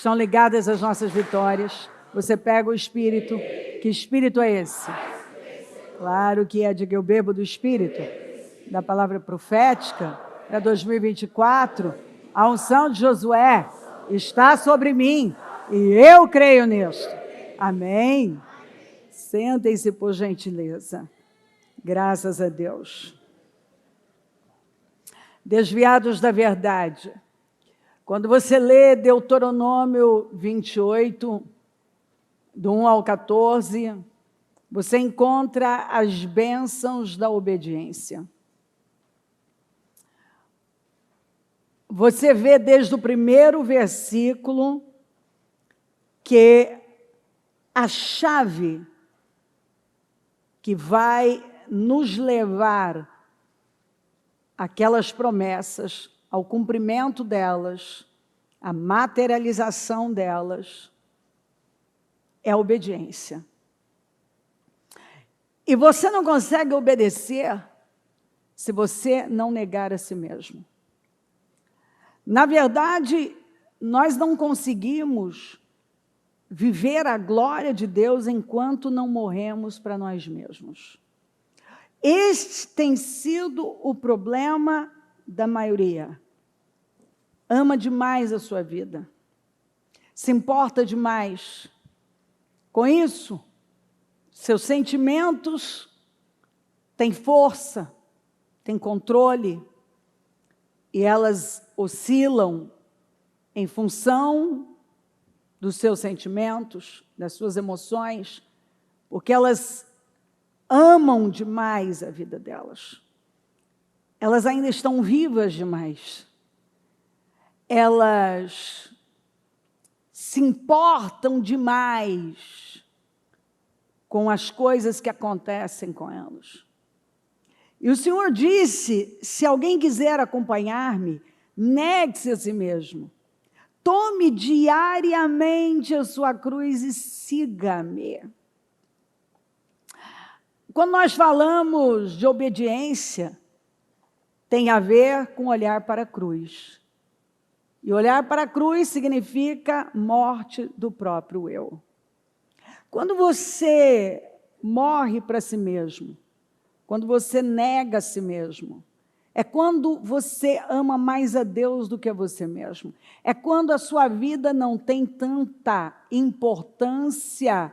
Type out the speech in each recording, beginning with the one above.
estão ligadas às nossas vitórias. Você pega o Espírito. Que Espírito é esse? Claro que é de que eu bebo do Espírito, da palavra profética para 2024. A unção de Josué está sobre mim e eu creio nisso. Amém? Sentem-se, por gentileza. Graças a Deus. Desviados da verdade. Quando você lê Deuteronômio 28, do 1 ao 14, você encontra as bênçãos da obediência. Você vê desde o primeiro versículo que a chave que vai nos levar àquelas promessas, ao cumprimento delas, à materialização delas, é a obediência. E você não consegue obedecer se você não negar a si mesmo. Na verdade, nós não conseguimos viver a glória de Deus enquanto não morremos para nós mesmos. Este tem sido o problema da maioria. Ama demais a sua vida. Se importa demais. Com isso, seus sentimentos têm força, têm controle, e elas oscilam em função dos seus sentimentos, das suas emoções, porque elas amam demais a vida delas. Elas ainda estão vivas demais. Elas se importam demais com as coisas que acontecem com elas. E o Senhor disse, se alguém quiser acompanhar-me, negue-se a si mesmo. Tome diariamente a sua cruz e siga-me. Quando nós falamos de obediência, tem a ver com olhar para a cruz. E olhar para a cruz significa morte do próprio eu. Quando você morre para si mesmo, quando você nega a si mesmo, é quando você ama mais a Deus do que a você mesmo. É quando a sua vida não tem tanta importância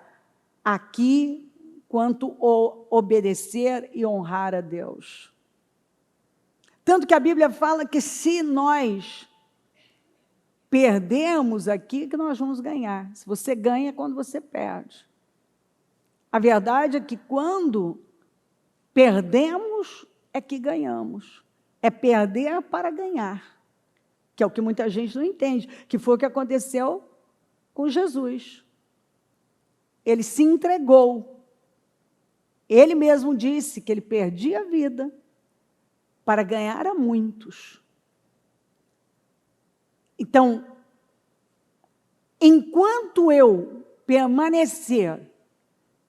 aqui quanto o obedecer e honrar a Deus. Tanto que a Bíblia fala que se nós perdemos aqui, que nós vamos ganhar. Se você ganha, é quando você perde. A verdade é que quando perdemos, é que ganhamos. É perder para ganhar, que é o que muita gente não entende, que foi o que aconteceu com Jesus. Ele se entregou. Ele mesmo disse que ele perdia a vida para ganhar a muitos. Então, enquanto eu permanecer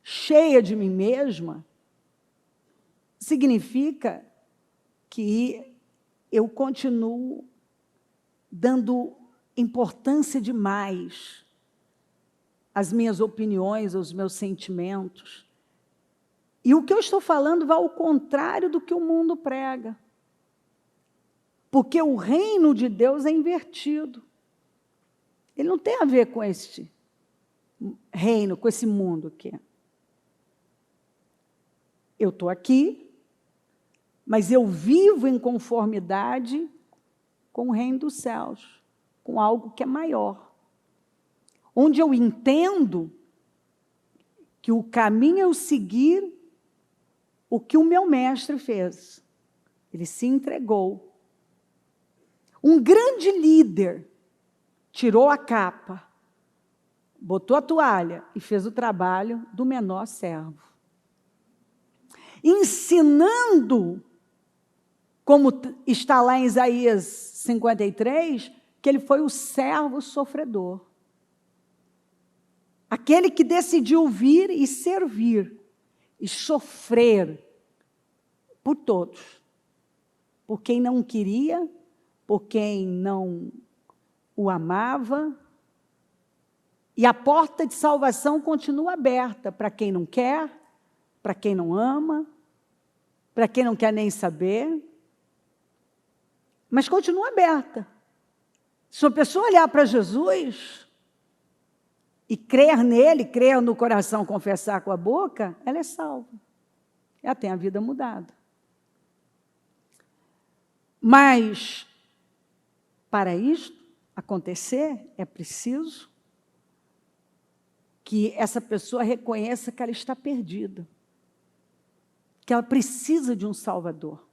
cheia de mim mesma, significa que eu continuo dando importância demais às minhas opiniões, aos meus sentimentos. E o que eu estou falando vai ao contrário do que o mundo prega. Porque o reino de Deus é invertido. Ele não tem a ver com este reino, com esse mundo aqui. Eu estou aqui, mas eu vivo em conformidade com o reino dos céus, com algo que é maior. Onde eu entendo que o caminho é o seguir o que o meu mestre fez. Ele se entregou. Um grande líder tirou a capa, botou a toalha e fez o trabalho do menor servo. Ensinando, como está lá em Isaías 53, que ele foi o servo sofredor. Aquele que decidiu vir e servir, e sofrer por todos. Por quem não queria, por quem não o amava, E a porta de salvação continua aberta para quem não quer, para quem não ama, para quem não quer nem saber. Mas continua aberta. Se uma pessoa olhar para Jesus e crer nele, crer no coração, confessar com a boca, ela é salva. Ela tem a vida mudada. Mas, para isto acontecer, é preciso que essa pessoa reconheça que ela está perdida, que ela precisa de um Salvador.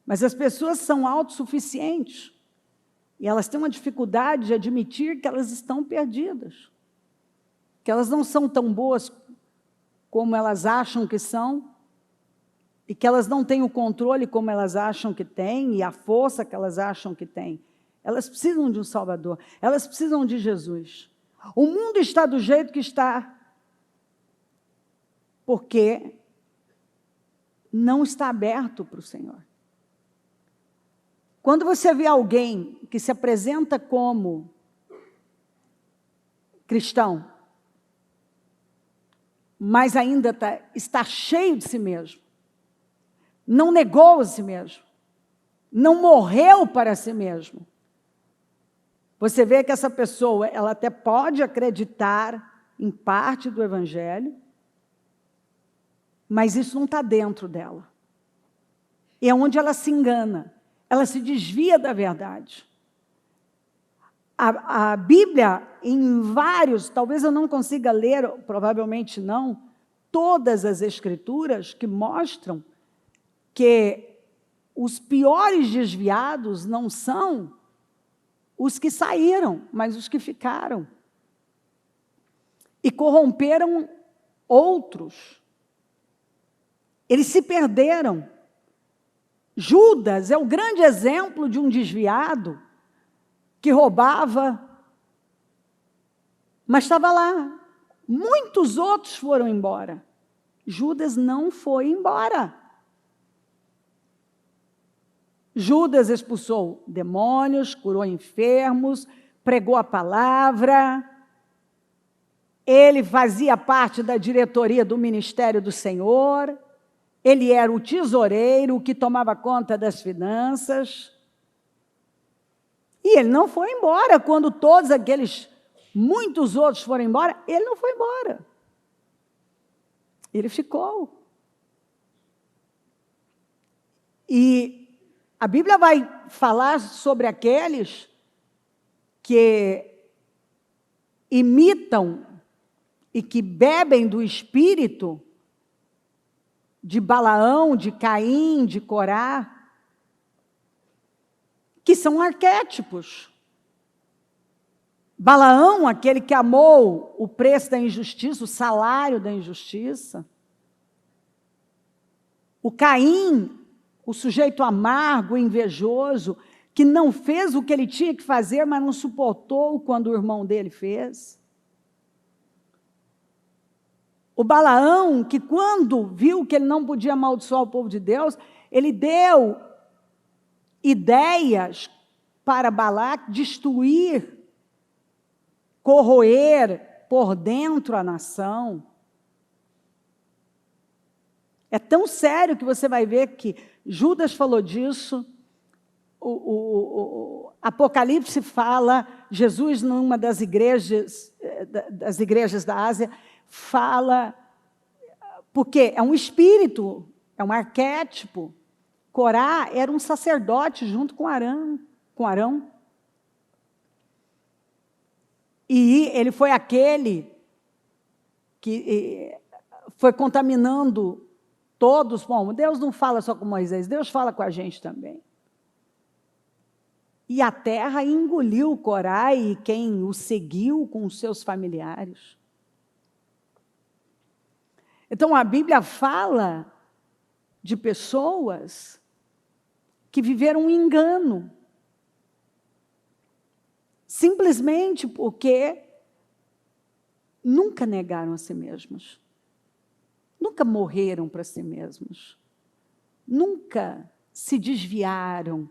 Mas as pessoas são autossuficientes e elas têm uma dificuldade de admitir que elas estão perdidas, que elas não são tão boas como elas acham que são e que elas não têm o controle como elas acham que têm e a força que elas acham que têm. Elas precisam de um Salvador, elas precisam de Jesus. O mundo está do jeito que está porque não está aberto para o Senhor. Quando você vê alguém que se apresenta como cristão, mas ainda está cheio de si mesmo, não negou a si mesmo, não morreu para si mesmo, você vê que essa pessoa, ela até pode acreditar em parte do Evangelho, mas isso não está dentro dela. É onde ela se engana, ela se desvia da verdade. A Bíblia, em vários, talvez eu não consiga ler, provavelmente não, todas as Escrituras que mostram que os piores desviados não são os que saíram, mas os que ficaram. E corromperam outros. Eles se perderam. Judas é o grande exemplo de um desviado que roubava, mas estava lá. Muitos outros foram embora. Judas não foi embora. Judas expulsou demônios, curou enfermos, pregou a palavra. Ele fazia parte da diretoria do ministério do Senhor. Ele era o tesoureiro que tomava conta das finanças. E ele não foi embora. Quando todos aqueles, muitos outros foram embora, ele não foi embora. Ele ficou. E a Bíblia vai falar sobre aqueles que imitam e que bebem do espírito de Balaão, de Caim, de Corá, que são arquétipos. Balaão, aquele que amou o preço da injustiça, o salário da injustiça. O Caim, o sujeito amargo, invejoso, que não fez o que ele tinha que fazer, mas não suportou quando o irmão dele fez. O Balaão, que quando viu que ele não podia amaldiçoar o povo de Deus, ele deu ideias para Balaque destruir, corroer por dentro a nação. É tão sério que você vai ver que Judas falou disso, o Apocalipse fala, Jesus, numa das igrejas da Ásia, fala, porque é um espírito, é um arquétipo. Corá era um sacerdote junto com Arão. E ele foi aquele que foi contaminando todos. Bom, Deus não fala só com Moisés, Deus fala com a gente também. E a terra engoliu Corá e quem o seguiu com os seus familiares. Então, a Bíblia fala de pessoas que viveram um engano, simplesmente porque nunca negaram a si mesmos, nunca morreram para si mesmos, nunca se desviaram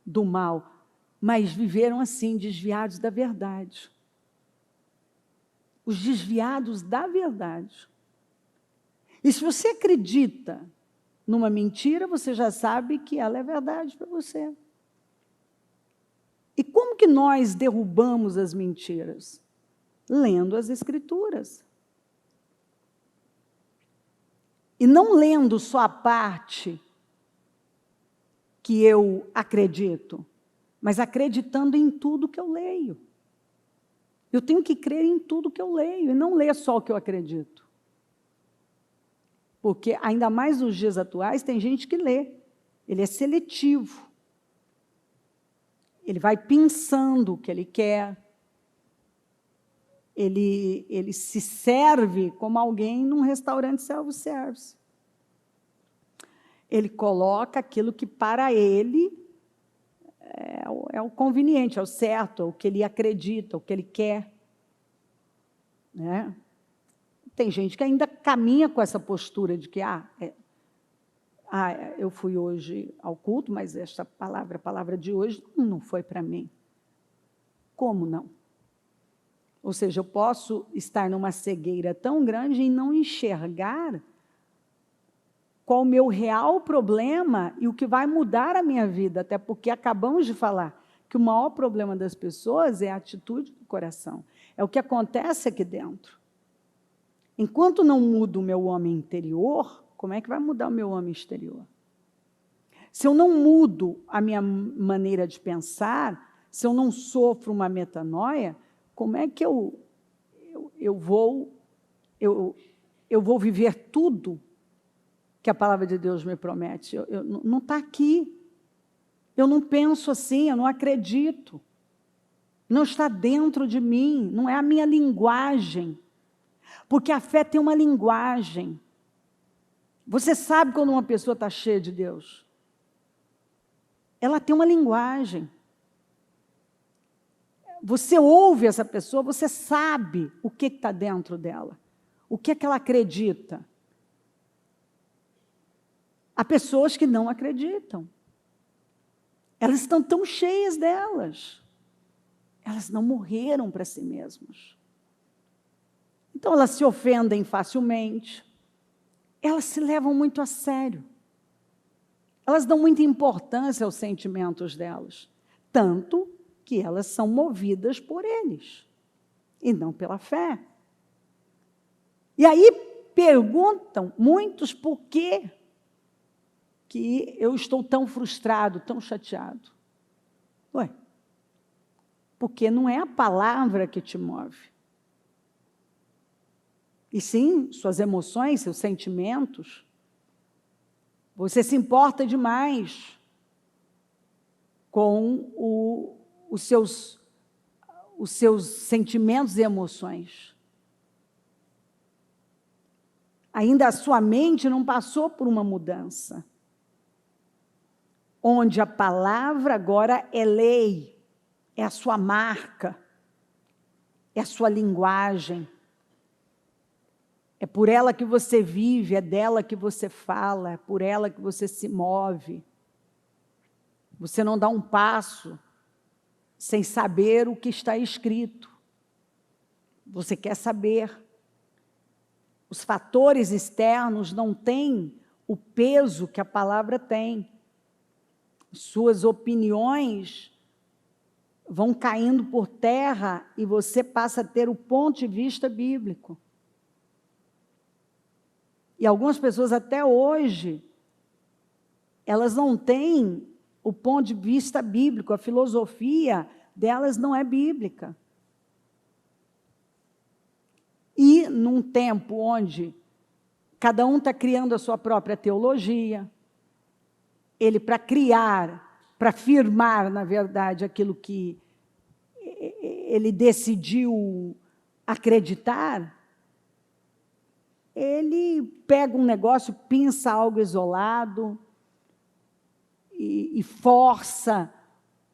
do mal, mas viveram assim, desviados da verdade. os desviados da verdade. E se você acredita numa mentira, você já sabe que ela é verdade para você. E como que nós derrubamos as mentiras? Lendo as Escrituras. E não lendo só a parte que eu acredito, mas acreditando em tudo que eu leio. Eu tenho que crer em tudo que eu leio, e não ler só o que eu acredito. Porque, ainda mais nos dias atuais, tem gente que lê. Ele é seletivo. Ele vai pensando o que ele quer. Ele se serve como alguém num restaurante self-service. Ele coloca aquilo que para ele é o conveniente, é o certo, é o que ele acredita, o que ele quer. Né? Tem gente que ainda caminha com essa postura de que, eu fui hoje ao culto, mas esta palavra, a palavra de hoje, não foi para mim. Como não? Ou seja, eu posso estar numa cegueira tão grande em não enxergar qual o meu real problema e o que vai mudar a minha vida, até porque acabamos de falar que o maior problema das pessoas é a atitude do coração, é o que acontece aqui dentro. Enquanto não mudo o meu homem interior, como é que vai mudar o meu homem exterior? Se eu não mudo a minha maneira de pensar, se eu não sofro uma metanoia, como é que eu vou viver tudo que a palavra de Deus me promete? Não está aqui. Eu não penso assim, eu não acredito. Não está dentro de mim, não é a minha linguagem. Porque a fé tem uma linguagem. Você sabe quando uma pessoa está cheia de Deus? Ela tem uma linguagem. Você ouve essa pessoa, você sabe o que está dentro dela. O que é que ela acredita. Há pessoas que não acreditam. Elas estão tão cheias delas. Elas não morreram para si mesmas. Então, elas se ofendem facilmente. Elas se levam muito a sério. Elas dão muita importância aos sentimentos delas. Tanto que elas são movidas por eles. E não pela fé. E aí perguntam muitos por que eu estou tão frustrado, tão chateado. Ué, porque não é a palavra que te move. E sim, suas emoções, seus sentimentos. Você se importa demais com os seus sentimentos e emoções. Ainda a sua mente não passou por uma mudança. Onde a palavra agora é lei, é a sua marca, é a sua linguagem. É por ela que você vive, é dela que você fala, é por ela que você se move. Você não dá um passo sem saber o que está escrito. Você quer saber. Os fatores externos não têm o peso que a palavra tem. Suas opiniões vão caindo por terra e você passa a ter o ponto de vista bíblico. E algumas pessoas até hoje, elas não têm o ponto de vista bíblico, a filosofia delas não é bíblica. E num tempo onde cada um está criando a sua própria teologia, ele para criar, para afirmar, na verdade, aquilo que ele decidiu acreditar, ele pega um negócio, pinça algo isolado e força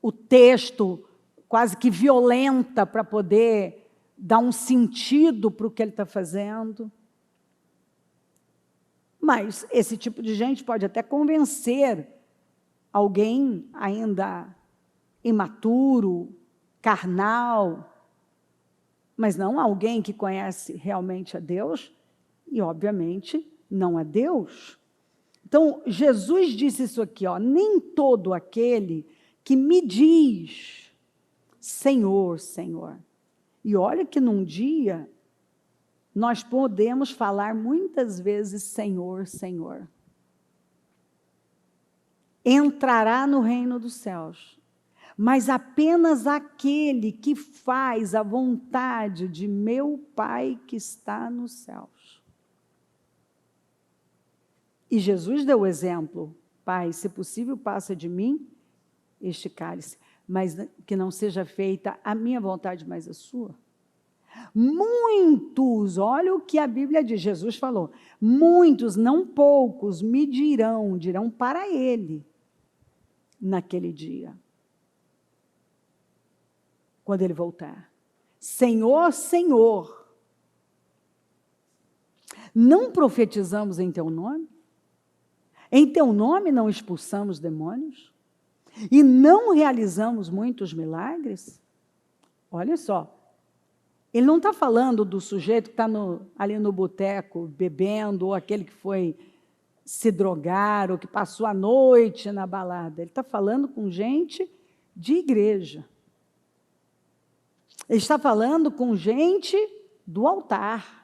o texto, quase que violenta, para poder dar um sentido para o que ele está fazendo. Mas esse tipo de gente pode até convencer alguém ainda imaturo, carnal, mas não alguém que conhece realmente a Deus e, obviamente, não a Deus. Então, Jesus disse isso aqui, ó, nem todo aquele que me diz, Senhor, Senhor. E olha que num dia, nós podemos falar muitas vezes, Senhor, Senhor. Entrará no reino dos céus, mas apenas aquele que faz a vontade de meu Pai que está nos céus. E Jesus deu o exemplo, Pai, se possível, passa de mim este cálice, mas que não seja feita a minha vontade, mas a sua. Muitos, olha o que a Bíblia diz, Jesus falou, muitos, não poucos, me dirão para ele, naquele dia, quando ele voltar, Senhor, Senhor, não profetizamos em teu nome? Em teu nome não expulsamos demônios? E não realizamos muitos milagres? Olha só, ele não está falando do sujeito que está ali no boteco, bebendo, ou aquele que foi se drogar, ou que passou a noite na balada. Ele está falando com gente de igreja. Ele está falando com gente do altar.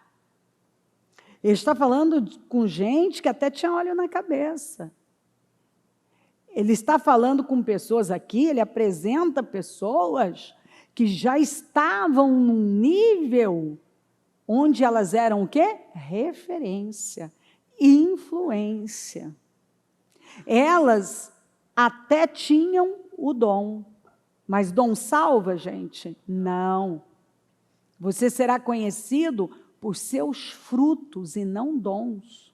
Ele está falando com gente que até tinha óleo na cabeça. Ele está falando com pessoas aqui, ele apresenta pessoas que já estavam num nível onde elas eram o quê? Referência, influência. Elas até tinham o dom, mas dom salva, gente? Não. Você será conhecido por seus frutos e não dons.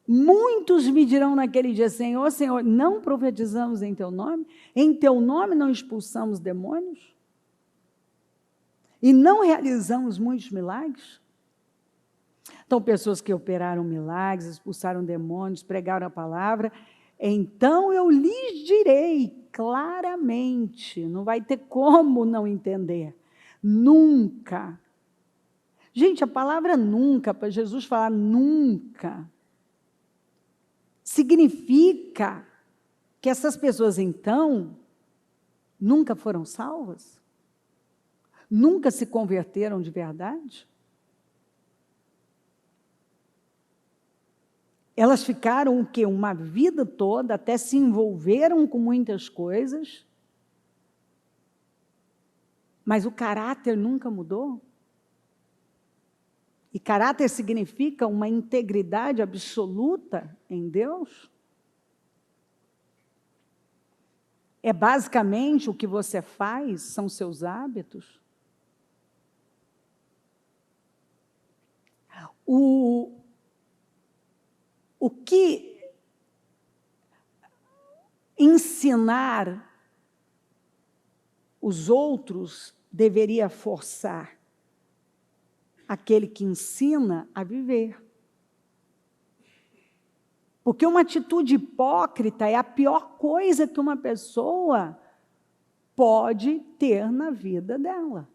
Muitos me dirão naquele dia, Senhor, Senhor, não profetizamos em teu nome? Em teu nome não expulsamos demônios? E não realizamos muitos milagres? Então, pessoas que operaram milagres, expulsaram demônios, pregaram a palavra, então eu lhes direi claramente, não vai ter como não entender, nunca. Gente, a palavra nunca, para Jesus falar nunca, significa que essas pessoas, então, nunca foram salvas? Nunca se converteram de verdade? Elas ficaram o quê? Uma vida toda, até se envolveram com muitas coisas, mas o caráter nunca mudou? E caráter significa uma integridade absoluta em Deus? É basicamente o que você faz, são seus hábitos? O que ensinar os outros deveria forçar aquele que ensina a viver. Porque uma atitude hipócrita é a pior coisa que uma pessoa pode ter na vida dela.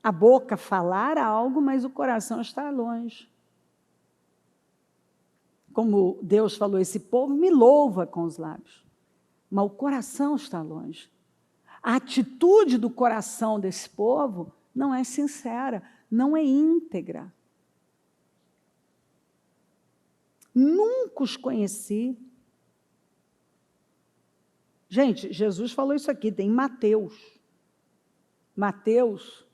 A boca falar algo, mas o coração está longe. Como Deus falou, esse povo me louva com os lábios, mas o coração está longe. A atitude do coração desse povo não é sincera, não é íntegra. Nunca os conheci. Gente, Jesus falou isso aqui, tem Mateus. Mateus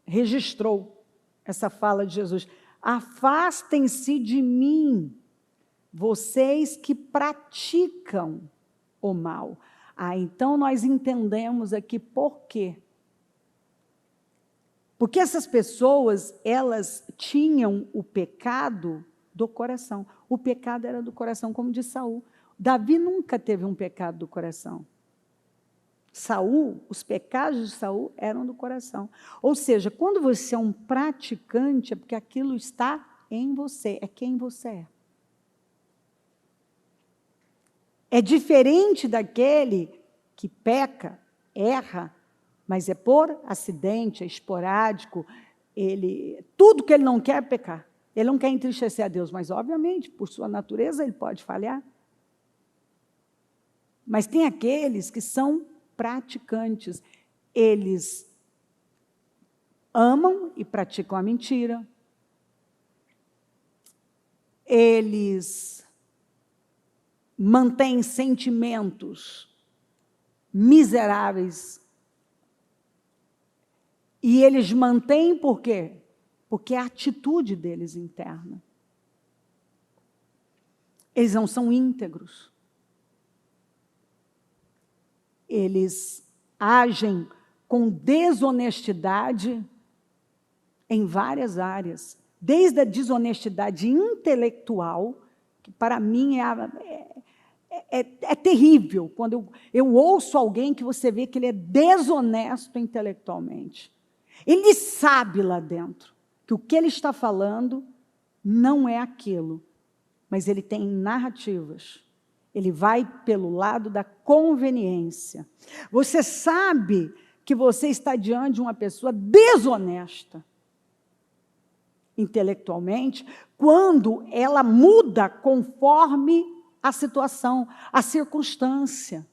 registrou essa fala de Jesus. Afastem-se de mim, vocês que praticam o mal. Então nós entendemos aqui por quê. Porque essas pessoas, elas tinham o pecado do coração. O pecado era do coração, como de Saul. Davi nunca teve um pecado do coração. Saul, os pecados de Saul eram do coração. Ou seja, quando você é um praticante, é porque aquilo está em você, é quem você é. É diferente daquele que peca, erra, mas é por acidente, é esporádico, tudo que ele não quer é pecar. Ele não quer entristecer a Deus, mas, obviamente, por sua natureza, ele pode falhar. Mas tem aqueles que são praticantes. Eles amam e praticam a mentira. Eles mantêm sentimentos miseráveis. E eles mantêm por quê? Porque é a atitude deles interna. Eles não são íntegros. Eles agem com desonestidade em várias áreas. Desde a desonestidade intelectual, que para mim é terrível, quando eu ouço alguém que você vê que ele é desonesto intelectualmente. Ele sabe lá dentro que o que ele está falando não é aquilo, mas ele tem narrativas. Ele vai pelo lado da conveniência. Você sabe que você está diante de uma pessoa desonesta intelectualmente, quando ela muda conforme a situação, a circunstância.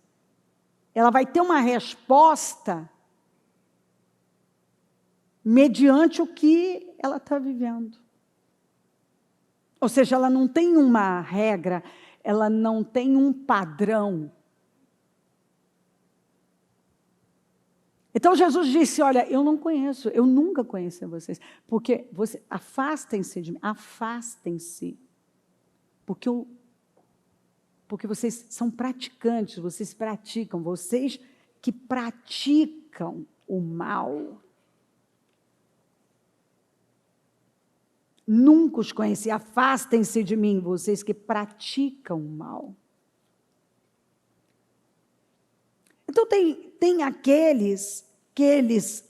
Ela vai ter uma resposta mediante o que ela está vivendo. Ou seja, ela não tem uma regra, ela não tem um padrão. Então Jesus disse, olha, eu não conheço, eu nunca conheci vocês, porque afastem-se de mim, afastem-se, porque vocês são praticantes, vocês praticam, vocês que praticam o mal. Nunca os conheci, afastem-se de mim, vocês que praticam o mal. Então, tem aqueles que eles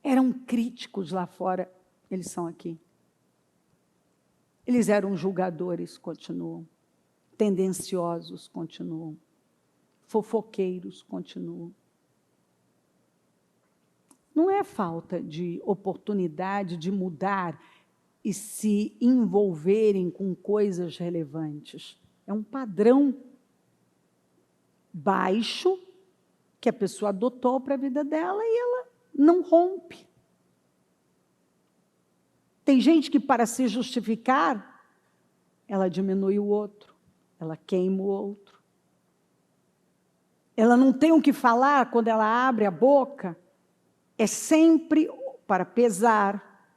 eram críticos lá fora, eles são aqui. Eles eram julgadores, continuam. Tendenciosos, continuam. Fofoqueiros, continuam. Não é falta de oportunidade de mudar e se envolverem com coisas relevantes. É um padrão baixo que a pessoa adotou para a vida dela e ela não rompe. Tem gente que, para se justificar, ela diminui o outro, ela queima o outro. Ela não tem o que falar quando ela abre a boca, é sempre para pesar,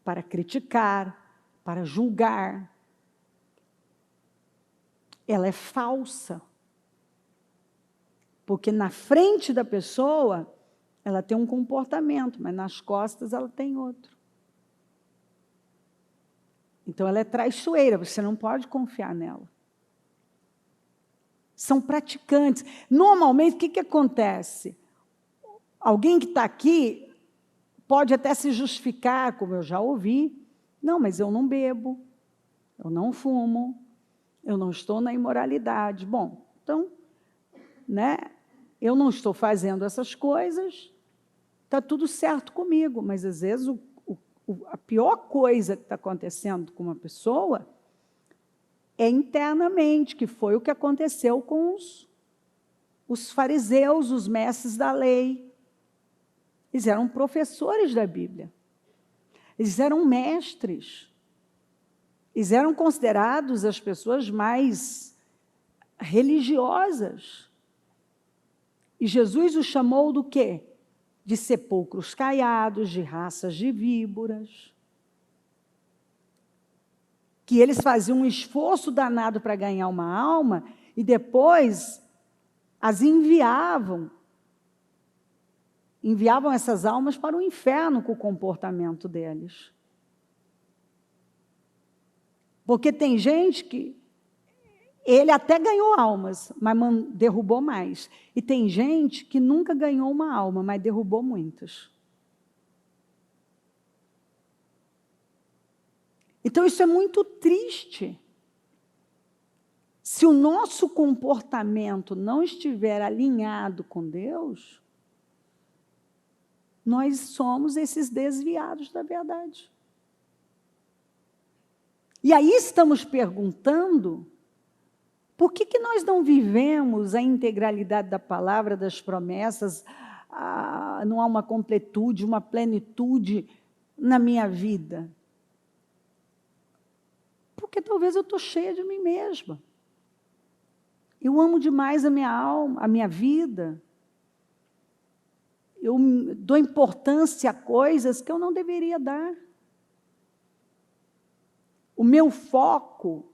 para criticar, para julgar. Ela é falsa. Porque na frente da pessoa, ela tem um comportamento, mas nas costas ela tem outro. Então, ela é traiçoeira, você não pode confiar nela. São praticantes. Normalmente, o que acontece? Alguém que está aqui pode até se justificar, como eu já ouvi. Não, mas eu não bebo, eu não fumo, eu não estou na imoralidade. Bom, então, né? Eu não estou fazendo essas coisas, está tudo certo comigo, mas às vezes a pior coisa que está acontecendo com uma pessoa é internamente, que foi o que aconteceu com os fariseus, os mestres da lei. Eles eram professores da Bíblia, eles eram mestres, eles eram considerados as pessoas mais religiosas. E Jesus os chamou do quê? De sepulcros caiados, de raças de víboras. Que eles faziam um esforço danado para ganhar uma alma e depois as enviavam. Enviavam essas almas para o inferno com o comportamento deles. Porque tem gente que ele até ganhou almas, mas derrubou mais. E tem gente que nunca ganhou uma alma, mas derrubou muitas. Então, isso é muito triste. Se o nosso comportamento não estiver alinhado com Deus, nós somos esses desviados da verdade. E aí estamos perguntando, por que nós não vivemos a integralidade da palavra, das promessas, não há uma completude, uma plenitude na minha vida? Porque talvez eu estou cheia de mim mesma. Eu amo demais a minha alma, a minha vida. Eu dou importância a coisas que eu não deveria dar. O meu foco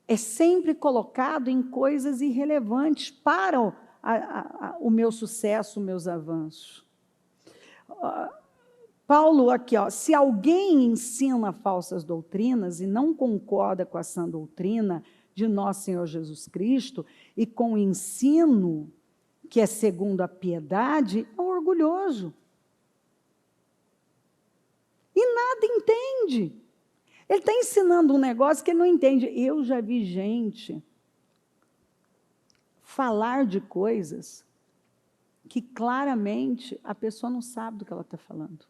é sempre colocado em coisas irrelevantes para o meu sucesso, os meus avanços. Paulo aqui, se alguém ensina falsas doutrinas e não concorda com a sã doutrina de nosso Senhor Jesus Cristo e com o ensino que é segundo a piedade, é um orgulhoso. E nada entende. Ele está ensinando um negócio que ele não entende. Eu já vi gente falar de coisas que claramente a pessoa não sabe do que ela está falando.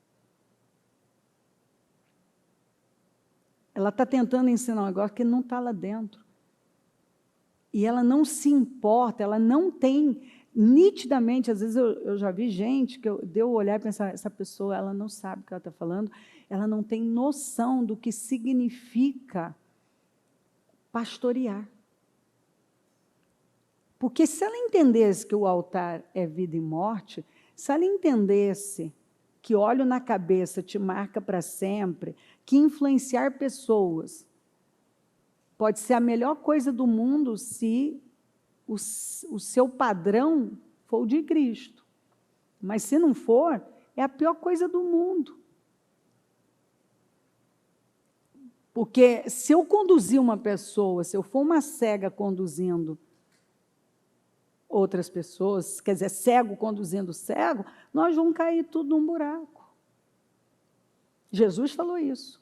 Ela está tentando ensinar um negócio que não está lá dentro. E ela não se importa, ela não tem, nitidamente, às vezes eu já vi gente que deu olhar e pensar, essa pessoa, ela não sabe o que ela está falando, ela não tem noção do que significa pastorear. Porque se ela entendesse que o altar é vida e morte, se ela entendesse que óleo na cabeça te marca para sempre, que influenciar pessoas pode ser a melhor coisa do mundo se o seu padrão for o de Cristo. Mas se não for, é a pior coisa do mundo. Porque se eu conduzir uma pessoa, se eu for uma cega conduzindo outras pessoas, quer dizer, cego conduzindo cego, nós vamos cair tudo num buraco. Jesus falou isso.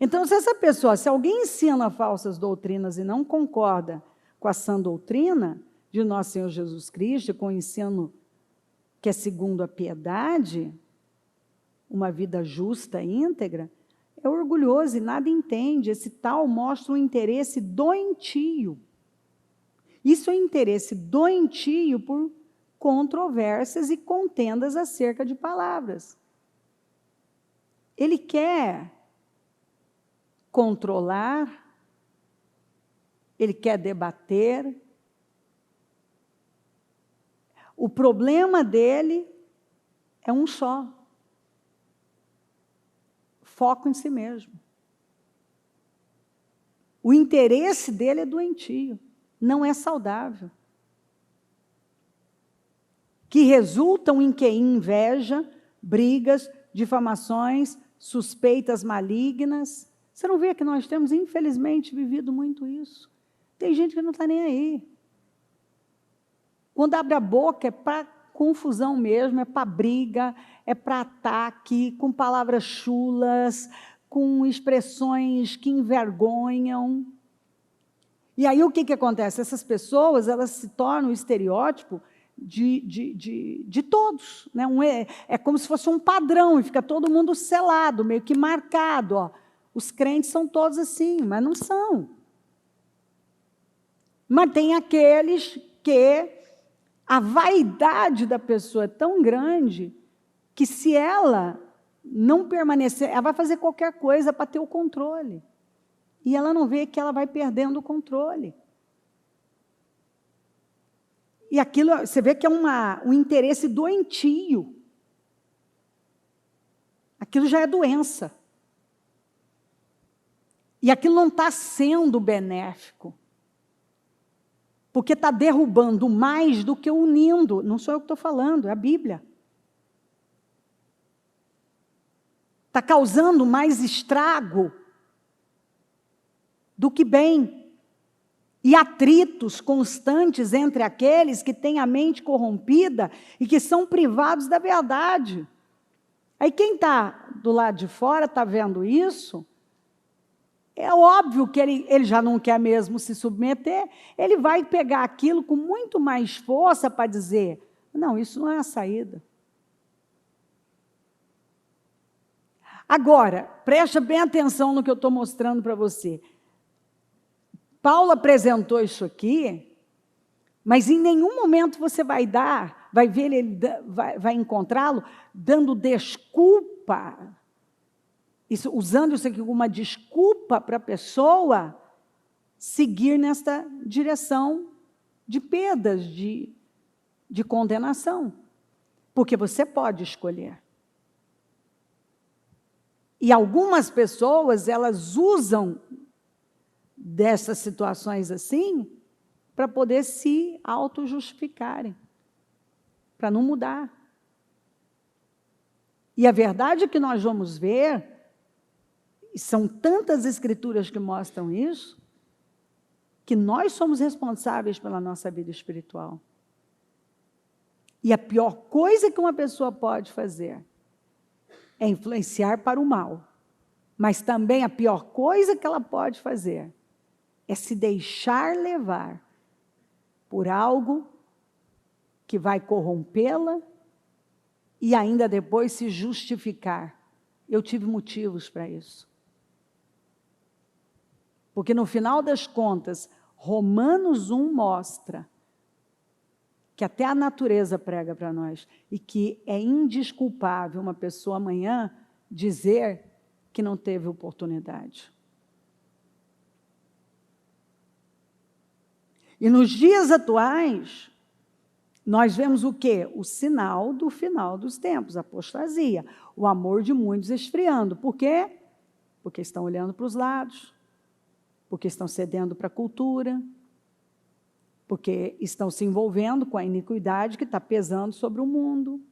Então, se essa pessoa, se alguém ensina falsas doutrinas e não concorda com a sã doutrina de nosso Senhor Jesus Cristo, com o ensino que é segundo a piedade, uma vida justa e íntegra, é orgulhoso e nada entende. Esse tal mostra um interesse doentio. Isso é interesse doentio por controvérsias e contendas acerca de palavras. Ele quer controlar, ele quer debater. O problema dele é um só: foco em si mesmo. O interesse dele é doentio, não é saudável. Que resultam em quê? Inveja, brigas, difamações, suspeitas malignas. Você não vê que nós temos, infelizmente, vivido muito isso? Tem gente que não está nem aí. Quando abre a boca é para confusão mesmo, é para briga, é para ataque, com palavras chulas, com expressões que envergonham. E aí o que acontece? Essas pessoas, elas se tornam o estereótipo de todos. Né? É como se fosse um padrão, e fica todo mundo selado, meio que marcado. Ó. Os crentes são todos assim, mas não são. Mas tem aqueles que a vaidade da pessoa é tão grande que, se ela não permanecer, ela vai fazer qualquer coisa para ter o controle. E ela não vê que ela vai perdendo o controle. E aquilo, você vê que é um interesse doentio. Aquilo já é doença. E aquilo não está sendo benéfico. Porque está derrubando mais do que unindo. Não sou eu que estou falando, é a Bíblia. Está causando mais estrago do que bem. E atritos constantes entre aqueles que têm a mente corrompida e que são privados da verdade. Aí quem está do lado de fora está vendo isso é óbvio que ele já não quer mesmo se submeter, ele vai pegar aquilo com muito mais força para dizer, não, isso não é a saída. Agora, preste bem atenção no que eu estou mostrando para você. Paulo apresentou isso aqui, mas em nenhum momento você vai ver ele, vai encontrá-lo dando desculpa, usando isso aqui como uma desculpa para a pessoa seguir nesta direção de perdas, de condenação. Porque você pode escolher. E algumas pessoas, elas usam dessas situações assim, para poder se auto-justificarem, para não mudar. E a verdade é que nós vamos ver, e são tantas escrituras que mostram isso, que nós somos responsáveis pela nossa vida espiritual. E a pior coisa que uma pessoa pode fazer é influenciar para o mal. Mas também a pior coisa que ela pode fazer é se deixar levar por algo que vai corrompê-la e ainda depois se justificar. Eu tive motivos para isso. Porque no final das contas, Romanos 1 mostra que até a natureza prega para nós e que é indesculpável uma pessoa amanhã dizer que não teve oportunidade. E nos dias atuais, nós vemos o quê? O sinal do final dos tempos, a apostasia, o amor de muitos esfriando. Por quê? Porque estão olhando para os lados, porque estão cedendo para a cultura, porque estão se envolvendo com a iniquidade que está pesando sobre o mundo,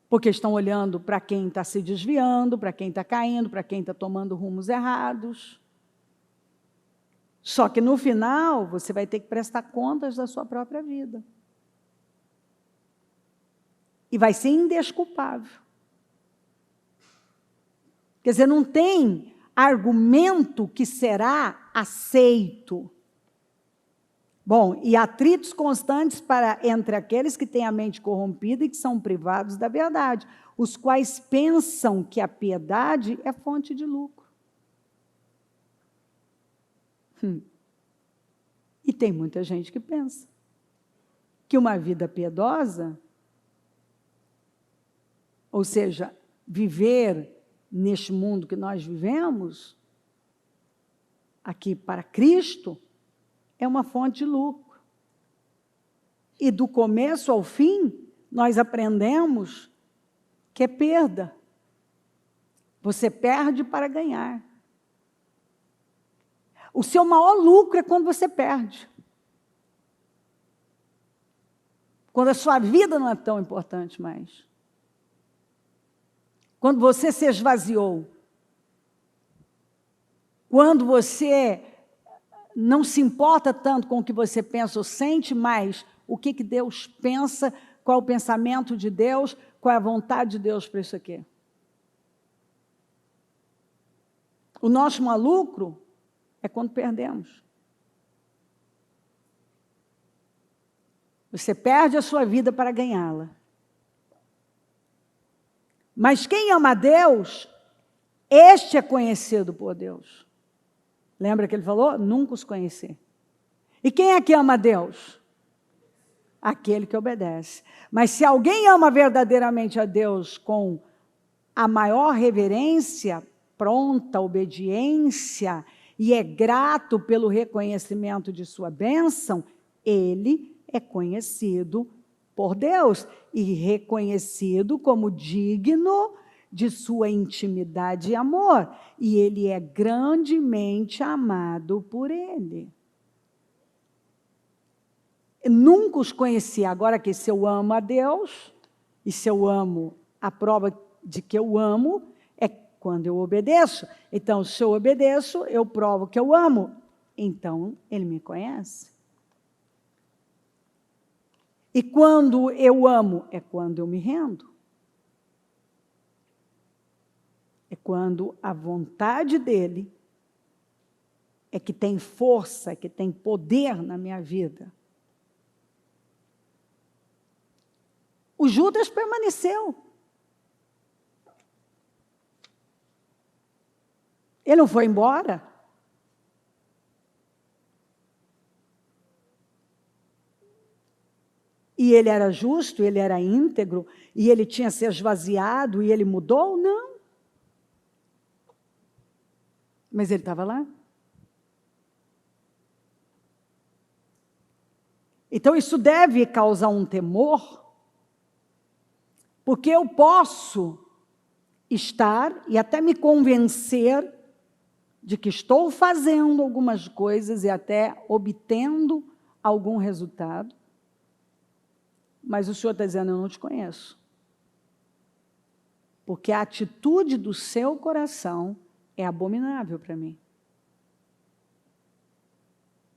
porque estão olhando para quem está se desviando, para quem está caindo, para quem está tomando rumos errados. Só que no final, você vai ter que prestar contas da sua própria vida. E vai ser indesculpável. Quer dizer, não tem argumento que será aceito. Bom, e atritos constantes entre aqueles que têm a mente corrompida e que são privados da verdade, os quais pensam que a piedade é fonte de lucro. E tem muita gente que pensa que uma vida piedosa, ou seja, viver neste mundo que nós vivemos, aqui para Cristo, é uma fonte de lucro. E do começo ao fim, nós aprendemos que é perda. Você perde para ganhar. O seu maior lucro é quando você perde. Quando a sua vida não é tão importante mais. Quando você se esvaziou. Quando você não se importa tanto com o que você pensa ou sente, mas o que Deus pensa, qual é o pensamento de Deus, qual é a vontade de Deus para isso aqui. O nosso maior lucro é quando perdemos. Você perde a sua vida para ganhá-la. Mas quem ama a Deus, este é conhecido por Deus. Lembra que ele falou? Nunca os conheci. E quem é que ama a Deus? Aquele que obedece. Mas se alguém ama verdadeiramente a Deus com a maior reverência, pronta obediência, e é grato pelo reconhecimento de sua bênção, ele é conhecido por Deus e reconhecido como digno de sua intimidade e amor. E ele é grandemente amado por ele. Nunca os conheci. Agora que se eu amo a Deus, e se eu amo, a prova de que eu amo é quando eu obedeço. Então, se eu obedeço, eu provo que eu amo. Então, ele me conhece. E quando eu amo, é quando eu me rendo. É quando a vontade dele é que tem força, é que tem poder na minha vida. O Judas permaneceu. Ele não foi embora. E ele era justo, ele era íntegro, e ele tinha se esvaziado, e ele mudou? Não. Mas ele estava lá. Então, isso deve causar um temor, porque eu posso estar e até me convencer de que estou fazendo algumas coisas e até obtendo algum resultado, mas o Senhor está dizendo, eu não te conheço. Porque a atitude do seu coração é abominável para mim.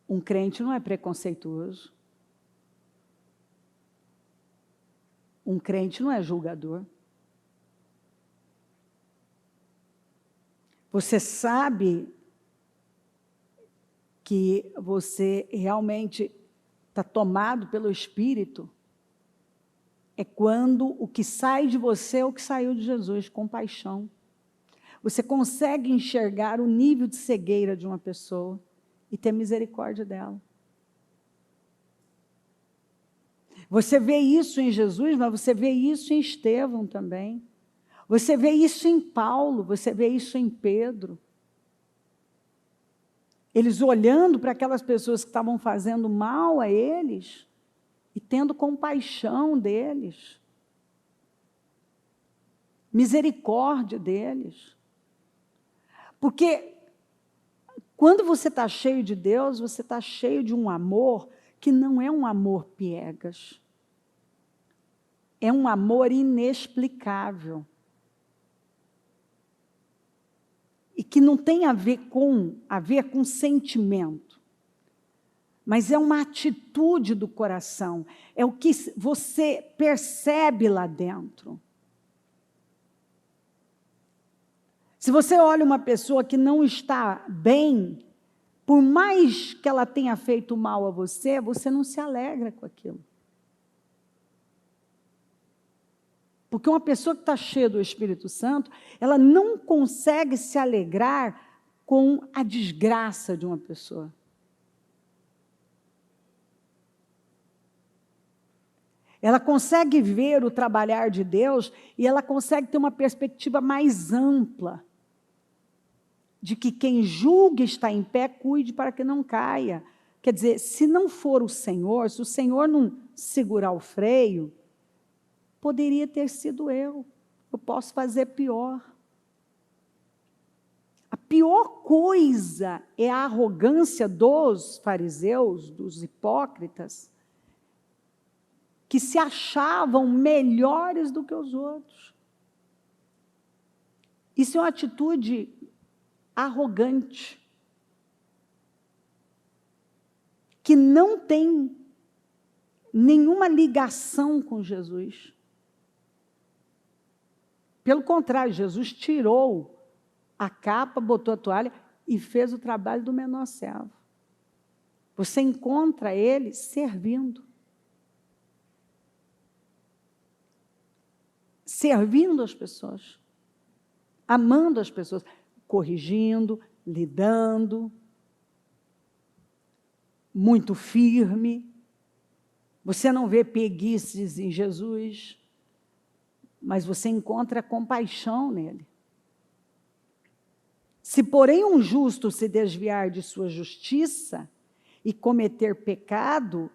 Um crente não é preconceituoso. Um crente não é julgador. Você sabe que você realmente está tomado pelo Espírito é quando o que sai de você é o que saiu de Jesus, compaixão. Você consegue enxergar o nível de cegueira de uma pessoa e ter misericórdia dela. Você vê isso em Jesus, mas você vê isso em Estevão também. Você vê isso em Paulo, você vê isso em Pedro. Eles olhando para aquelas pessoas que estavam fazendo mal a eles e tendo compaixão deles, misericórdia deles. Porque quando você está cheio de Deus, você está cheio de um amor que não é um amor piegas. É um amor inexplicável. E que não tem a ver com sentimento, mas é uma atitude do coração, é o que você percebe lá dentro. Se você olha uma pessoa que não está bem, por mais que ela tenha feito mal a você, você não se alegra com aquilo. Porque uma pessoa que está cheia do Espírito Santo, ela não consegue se alegrar com a desgraça de uma pessoa. Ela consegue ver o trabalhar de Deus e ela consegue ter uma perspectiva mais ampla de que quem julga está em pé, cuide para que não caia. Quer dizer, se não for o Senhor, se o Senhor não segurar o freio, poderia ter sido eu posso fazer pior. A pior coisa é a arrogância dos fariseus, dos hipócritas, que se achavam melhores do que os outros. Isso é uma atitude arrogante, que não tem nenhuma ligação com Jesus. Pelo contrário, Jesus tirou a capa, botou a toalha e fez o trabalho do menor servo. Você encontra ele servindo. Servindo as pessoas. Amando as pessoas. Corrigindo, lidando. Muito firme. Você não vê preguiças em Jesus, mas você encontra compaixão nele. Se, porém, um justo se desviar de sua justiça e cometer pecado,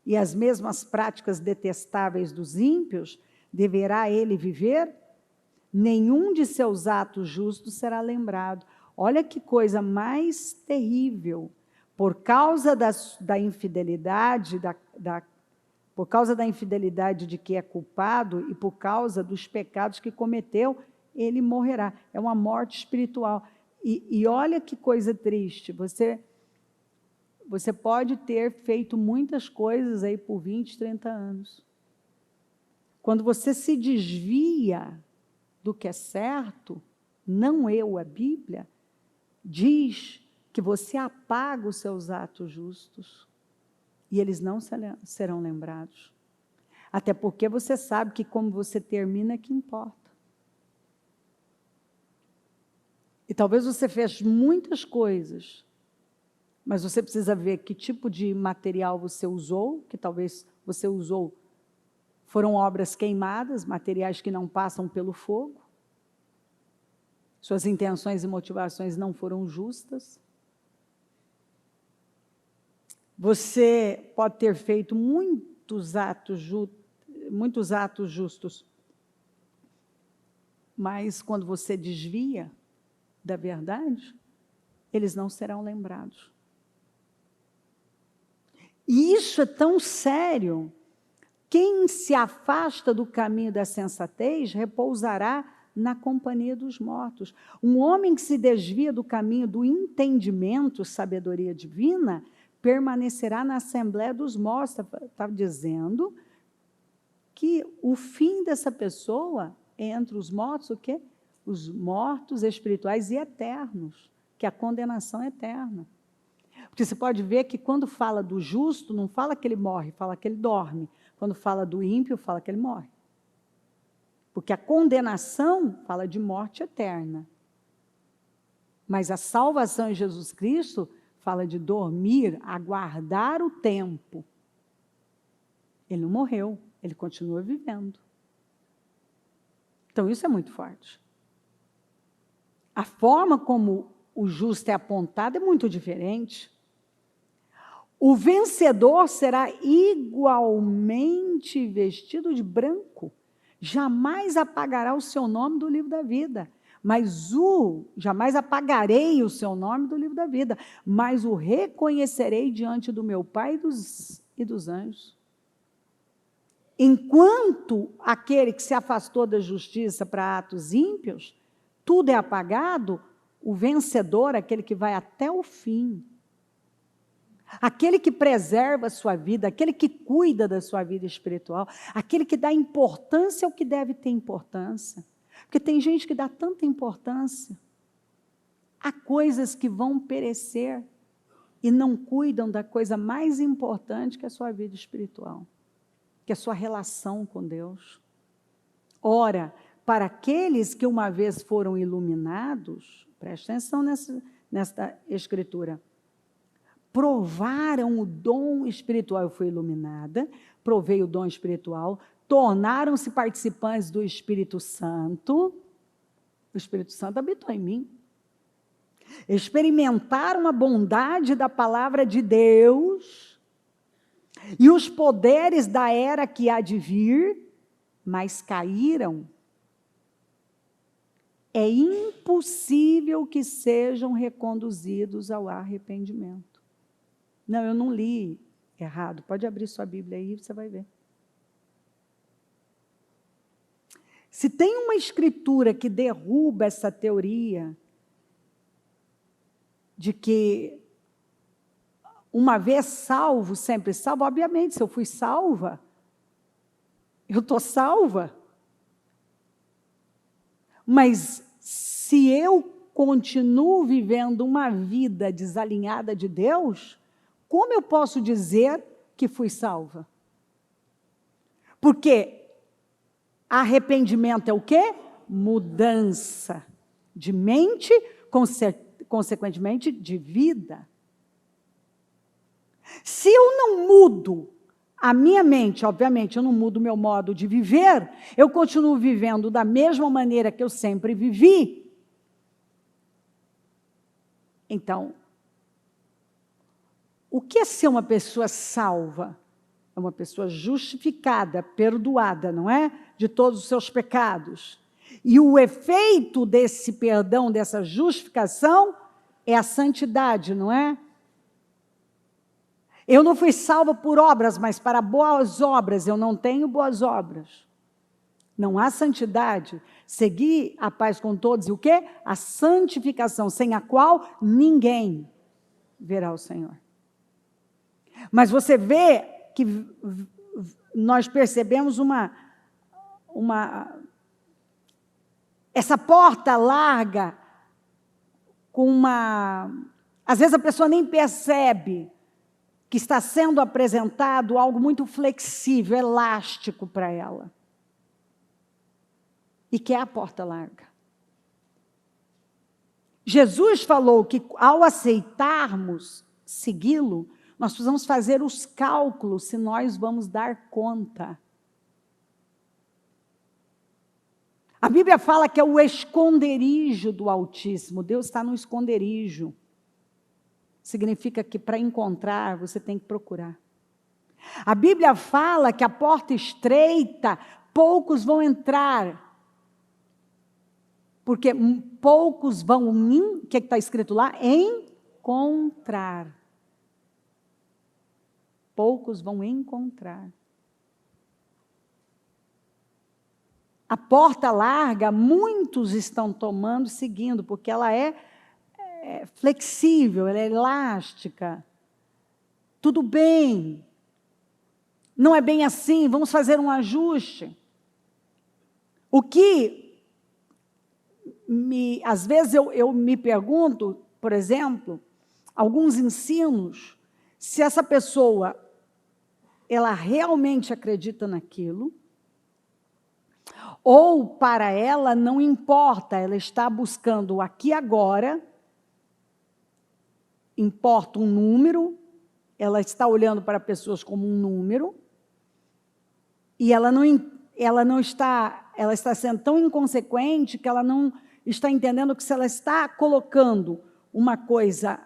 e as mesmas práticas detestáveis dos ímpios, deverá ele viver? Nenhum de seus atos justos será lembrado. Olha que coisa mais terrível. Por causa da infidelidade, por causa da infidelidade de que é culpado e por causa dos pecados que cometeu, ele morrerá. É uma morte espiritual. E olha que coisa triste. Você pode ter feito muitas coisas aí por 20, 30 anos. Quando você se desvia do que é certo, não eu, a Bíblia, diz que você apaga os seus atos justos e eles não serão lembrados. Até porque você sabe que como você termina é que importa. E talvez você fez muitas coisas, mas você precisa ver que tipo de material você usou, que talvez você usou, foram obras queimadas, materiais que não passam pelo fogo. Suas intenções e motivações não foram justas. Você pode ter feito muitos atos justos, mas quando você desvia da verdade, eles não serão lembrados. E isso é tão sério. Quem se afasta do caminho da sensatez repousará na companhia dos mortos. Um homem que se desvia do caminho do entendimento, sabedoria divina, permanecerá na Assembleia dos Mortos. Está dizendo que o fim dessa pessoa é entre os mortos, o quê? Os mortos espirituais e eternos, que a condenação é eterna. Porque você pode ver que quando fala do justo, não fala que ele morre, fala que ele dorme. Quando fala do ímpio, fala que ele morre. Porque a condenação fala de morte eterna. Mas a salvação em Jesus Cristo fala de dormir, aguardar o tempo. Ele não morreu, ele continua vivendo. Então isso é muito forte. A forma como o justo é apontado é muito diferente. O vencedor será igualmente vestido de branco. Jamais apagará o seu nome do livro da vida. Jamais apagarei o seu nome do livro da vida, mas o reconhecerei diante do meu Pai e dos anjos. Enquanto aquele que se afastou da justiça para atos ímpios, tudo é apagado, o vencedor, aquele que vai até o fim, aquele que preserva a sua vida, aquele que cuida da sua vida espiritual, aquele que dá importância ao que deve ter importância. Porque tem gente que dá tanta importância a coisas que vão perecer e não cuidam da coisa mais importante que é a sua vida espiritual, que é a sua relação com Deus. Ora, para aqueles que uma vez foram iluminados, preste atenção nesta escritura, provaram o dom espiritual. Eu fui iluminada, provei o dom espiritual, tornaram-se participantes do Espírito Santo. O Espírito Santo habitou em mim. Experimentaram a bondade da palavra de Deus e os poderes da era que há de vir, mas caíram. É impossível que sejam reconduzidos ao arrependimento. Não, eu não li errado. Pode abrir sua Bíblia aí, você vai ver. Se tem uma escritura que derruba essa teoria de que uma vez salvo, sempre salvo, obviamente, se eu fui salva, eu estou salva. Mas se eu continuo vivendo uma vida desalinhada de Deus, como eu posso dizer que fui salva? Porque arrependimento é o quê? Mudança de mente, consequentemente de vida. Se eu não mudo a minha mente, obviamente, eu não mudo o meu modo de viver, eu continuo vivendo da mesma maneira que eu sempre vivi. Então, o que é ser uma pessoa salva? É uma pessoa justificada, perdoada, não é? De todos os seus pecados. E o efeito desse perdão, dessa justificação, é a santidade, não é? Eu não fui salva por obras, mas para boas obras. Eu não tenho boas obras. Não há santidade. Seguir a paz com todos e o quê? A santificação, sem a qual ninguém verá o Senhor. Mas você vê que nós percebemos uma essa porta larga, às vezes a pessoa nem percebe que está sendo apresentado algo muito flexível, elástico para ela. E que é a porta larga. Jesus falou que ao aceitarmos segui-lo, nós precisamos fazer os cálculos se nós vamos dar conta. A Bíblia fala que é o esconderijo do Altíssimo. Deus está no esconderijo. Significa que para encontrar, você tem que procurar. A Bíblia fala que a porta estreita, poucos vão entrar. Porque poucos vão, o que está escrito lá? Encontrar. Poucos vão encontrar. A porta larga, muitos estão tomando, seguindo, porque ela é flexível, ela é elástica. Tudo bem. Não é bem assim, vamos fazer um ajuste. O que, às vezes eu me pergunto, por exemplo, alguns ensinos, se essa pessoa, ela realmente acredita naquilo, ou para ela não importa, ela está buscando aqui agora, importa um número, ela está olhando para pessoas como um número, e ela está sendo tão inconsequente que ela não está entendendo que se ela está colocando uma coisa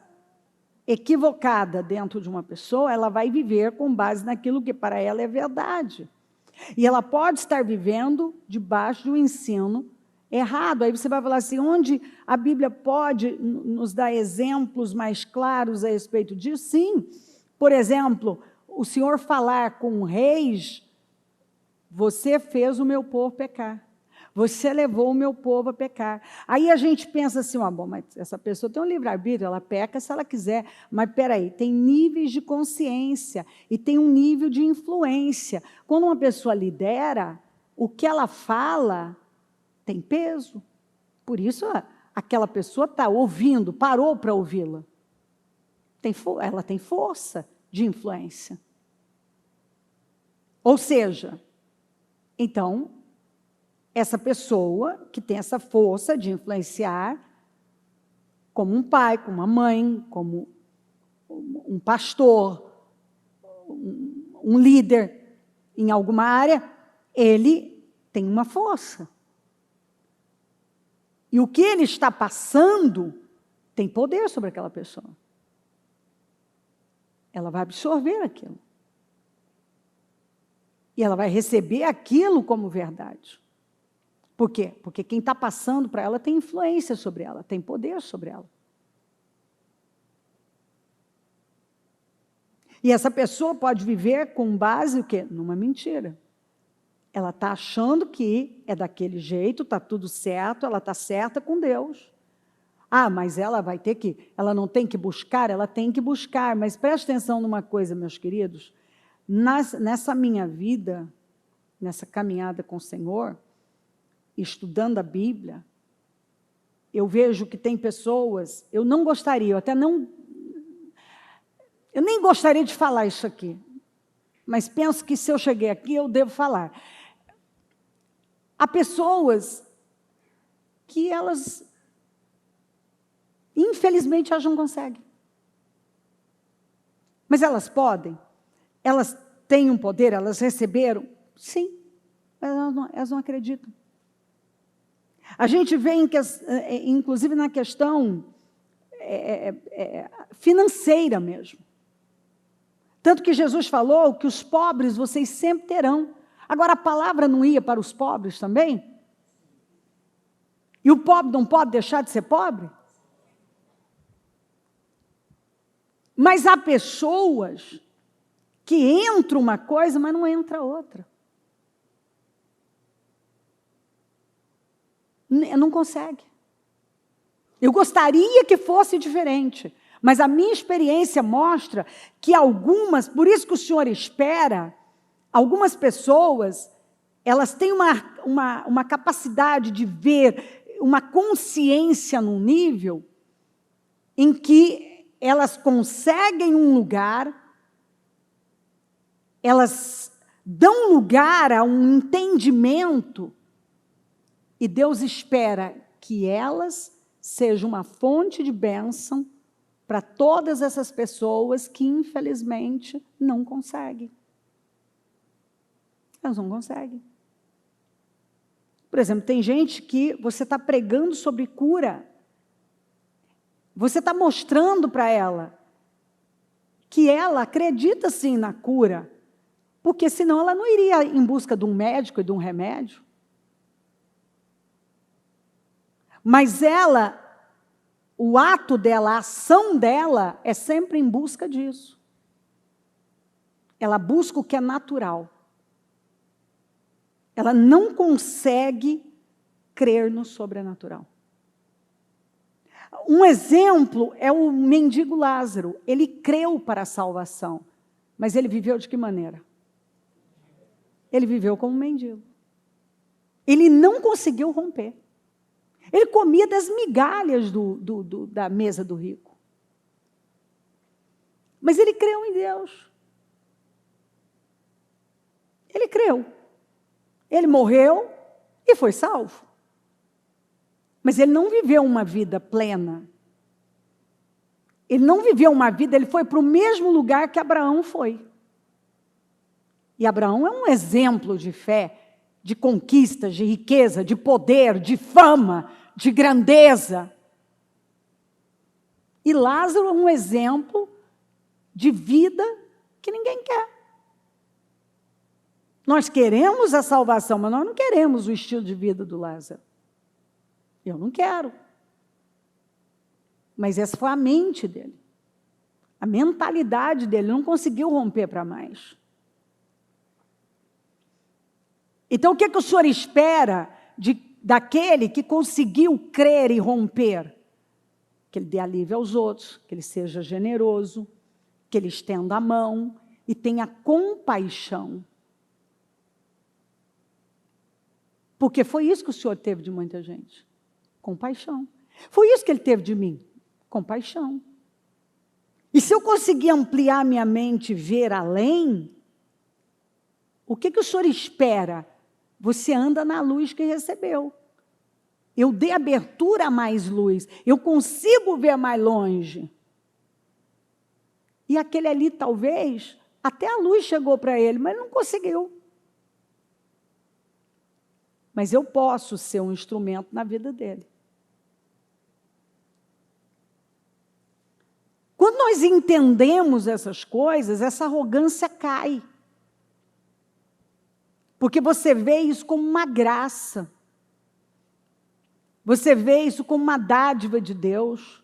equivocada dentro de uma pessoa, ela vai viver com base naquilo que para ela é verdade. E ela pode estar vivendo debaixo de um ensino errado. Aí você vai falar assim, onde a Bíblia pode nos dar exemplos mais claros a respeito disso? Sim. Por exemplo, o Senhor falar com reis, você fez o meu povo pecar. Você levou o meu povo a pecar. Aí a gente pensa assim, bom, mas essa pessoa tem um livre-arbítrio, ela peca se ela quiser. Mas, peraí, tem níveis de consciência e tem um nível de influência. Quando uma pessoa lidera, o que ela fala tem peso. Por isso, aquela pessoa está ouvindo, parou para ouvi-la. Ela tem força de influência. Ou seja, então, essa pessoa que tem essa força de influenciar, como um pai, como uma mãe, como um pastor, um líder em alguma área, ele tem uma força. E o que ele está passando tem poder sobre aquela pessoa. Ela vai absorver aquilo. E ela vai receber aquilo como verdade. Por quê? Porque quem está passando para ela tem influência sobre ela, tem poder sobre ela. E essa pessoa pode viver com base o quê? Numa mentira. Ela está achando que é daquele jeito, está tudo certo, ela está certa com Deus. Mas ela não tem que buscar? Ela tem que buscar. Mas preste atenção numa coisa, meus queridos. Nessa minha vida, nessa caminhada com o Senhor, estudando a Bíblia, eu vejo que tem pessoas, eu nem gostaria de falar isso aqui, mas penso que se eu cheguei aqui, eu devo falar. Há pessoas que elas, infelizmente, elas não conseguem. Mas elas podem, elas têm um poder, elas receberam, sim, mas elas não acreditam. A gente vê, inclusive, na questão financeira mesmo. Tanto que Jesus falou que os pobres vocês sempre terão. Agora, a palavra não ia para os pobres também? E o pobre não pode deixar de ser pobre? Mas há pessoas que entra uma coisa, mas não entra outra. Não consegue. Eu gostaria que fosse diferente, mas a minha experiência mostra que por isso que o Senhor espera, algumas pessoas, elas têm uma capacidade de ver uma consciência num nível em que elas conseguem um lugar, elas dão lugar a um entendimento, e Deus espera que elas sejam uma fonte de bênção para todas essas pessoas que, infelizmente, não conseguem. Elas não conseguem. Por exemplo, tem gente que você está pregando sobre cura, você está mostrando para ela que ela acredita sim na cura, porque senão ela não iria em busca de um médico e de um remédio. Mas ela, o ato dela, a ação dela é sempre em busca disso. Ela busca o que é natural. Ela não consegue crer no sobrenatural. Um exemplo é o mendigo Lázaro. Ele creu para a salvação, mas ele viveu de que maneira? Ele viveu como um mendigo. Ele não conseguiu romper. Ele comia das migalhas da mesa do rico. Mas ele creu em Deus. Ele creu. Ele morreu e foi salvo. Mas ele não viveu uma vida plena. Ele não viveu uma vida, ele foi para o mesmo lugar que Abraão foi. E Abraão é um exemplo de fé, de conquistas, de riqueza, de poder, de fama, de grandeza. E Lázaro é um exemplo de vida que ninguém quer. Nós queremos a salvação, mas nós não queremos o estilo de vida do Lázaro. Eu não quero. Mas essa foi a mente dele. A mentalidade dele não conseguiu romper para mais. Então, o que o Senhor espera daquele que conseguiu crer e romper? Que ele dê alívio aos outros, que ele seja generoso, que ele estenda a mão e tenha compaixão. Porque foi isso que o Senhor teve de muita gente. Compaixão. Foi isso que ele teve de mim. Compaixão. E se eu conseguir ampliar minha mente e ver além, o que o Senhor espera? Você anda na luz que recebeu. Eu dei abertura a mais luz. Eu consigo ver mais longe. E aquele ali, talvez, até a luz chegou para ele, mas não conseguiu. Mas eu posso ser um instrumento na vida dele. Quando nós entendemos essas coisas, essa arrogância cai. Porque você vê isso como uma graça. Você vê isso como uma dádiva de Deus,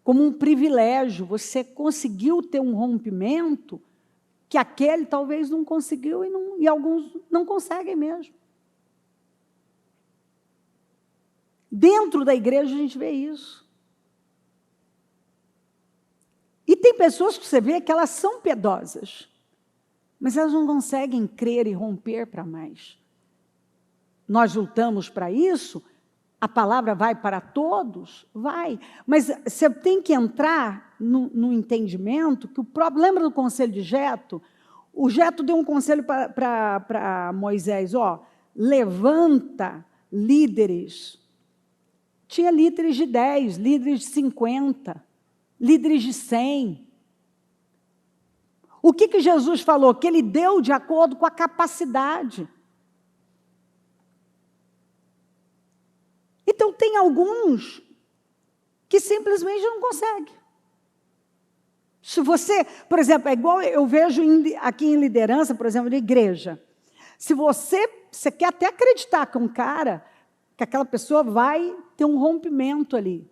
como um privilégio. Você conseguiu ter um rompimento que aquele talvez não conseguiu e alguns não conseguem mesmo. Dentro da igreja a gente vê isso. E tem pessoas que você vê que elas são piedosas, mas elas não conseguem crer e romper para mais. Nós lutamos para isso, a palavra vai para todos? Vai. Mas você tem que entrar no entendimento que o problema do conselho de Jetro, o Jetro deu um conselho para Moisés, levanta líderes. Tinha líderes de 10, líderes de 50, líderes de 100. O que Jesus falou? Que ele deu de acordo com a capacidade. Então, tem alguns que simplesmente não conseguem. Se você, por exemplo, é igual eu vejo aqui em liderança, por exemplo, na igreja. Se você quer até acreditar que um cara, que aquela pessoa vai ter um rompimento ali.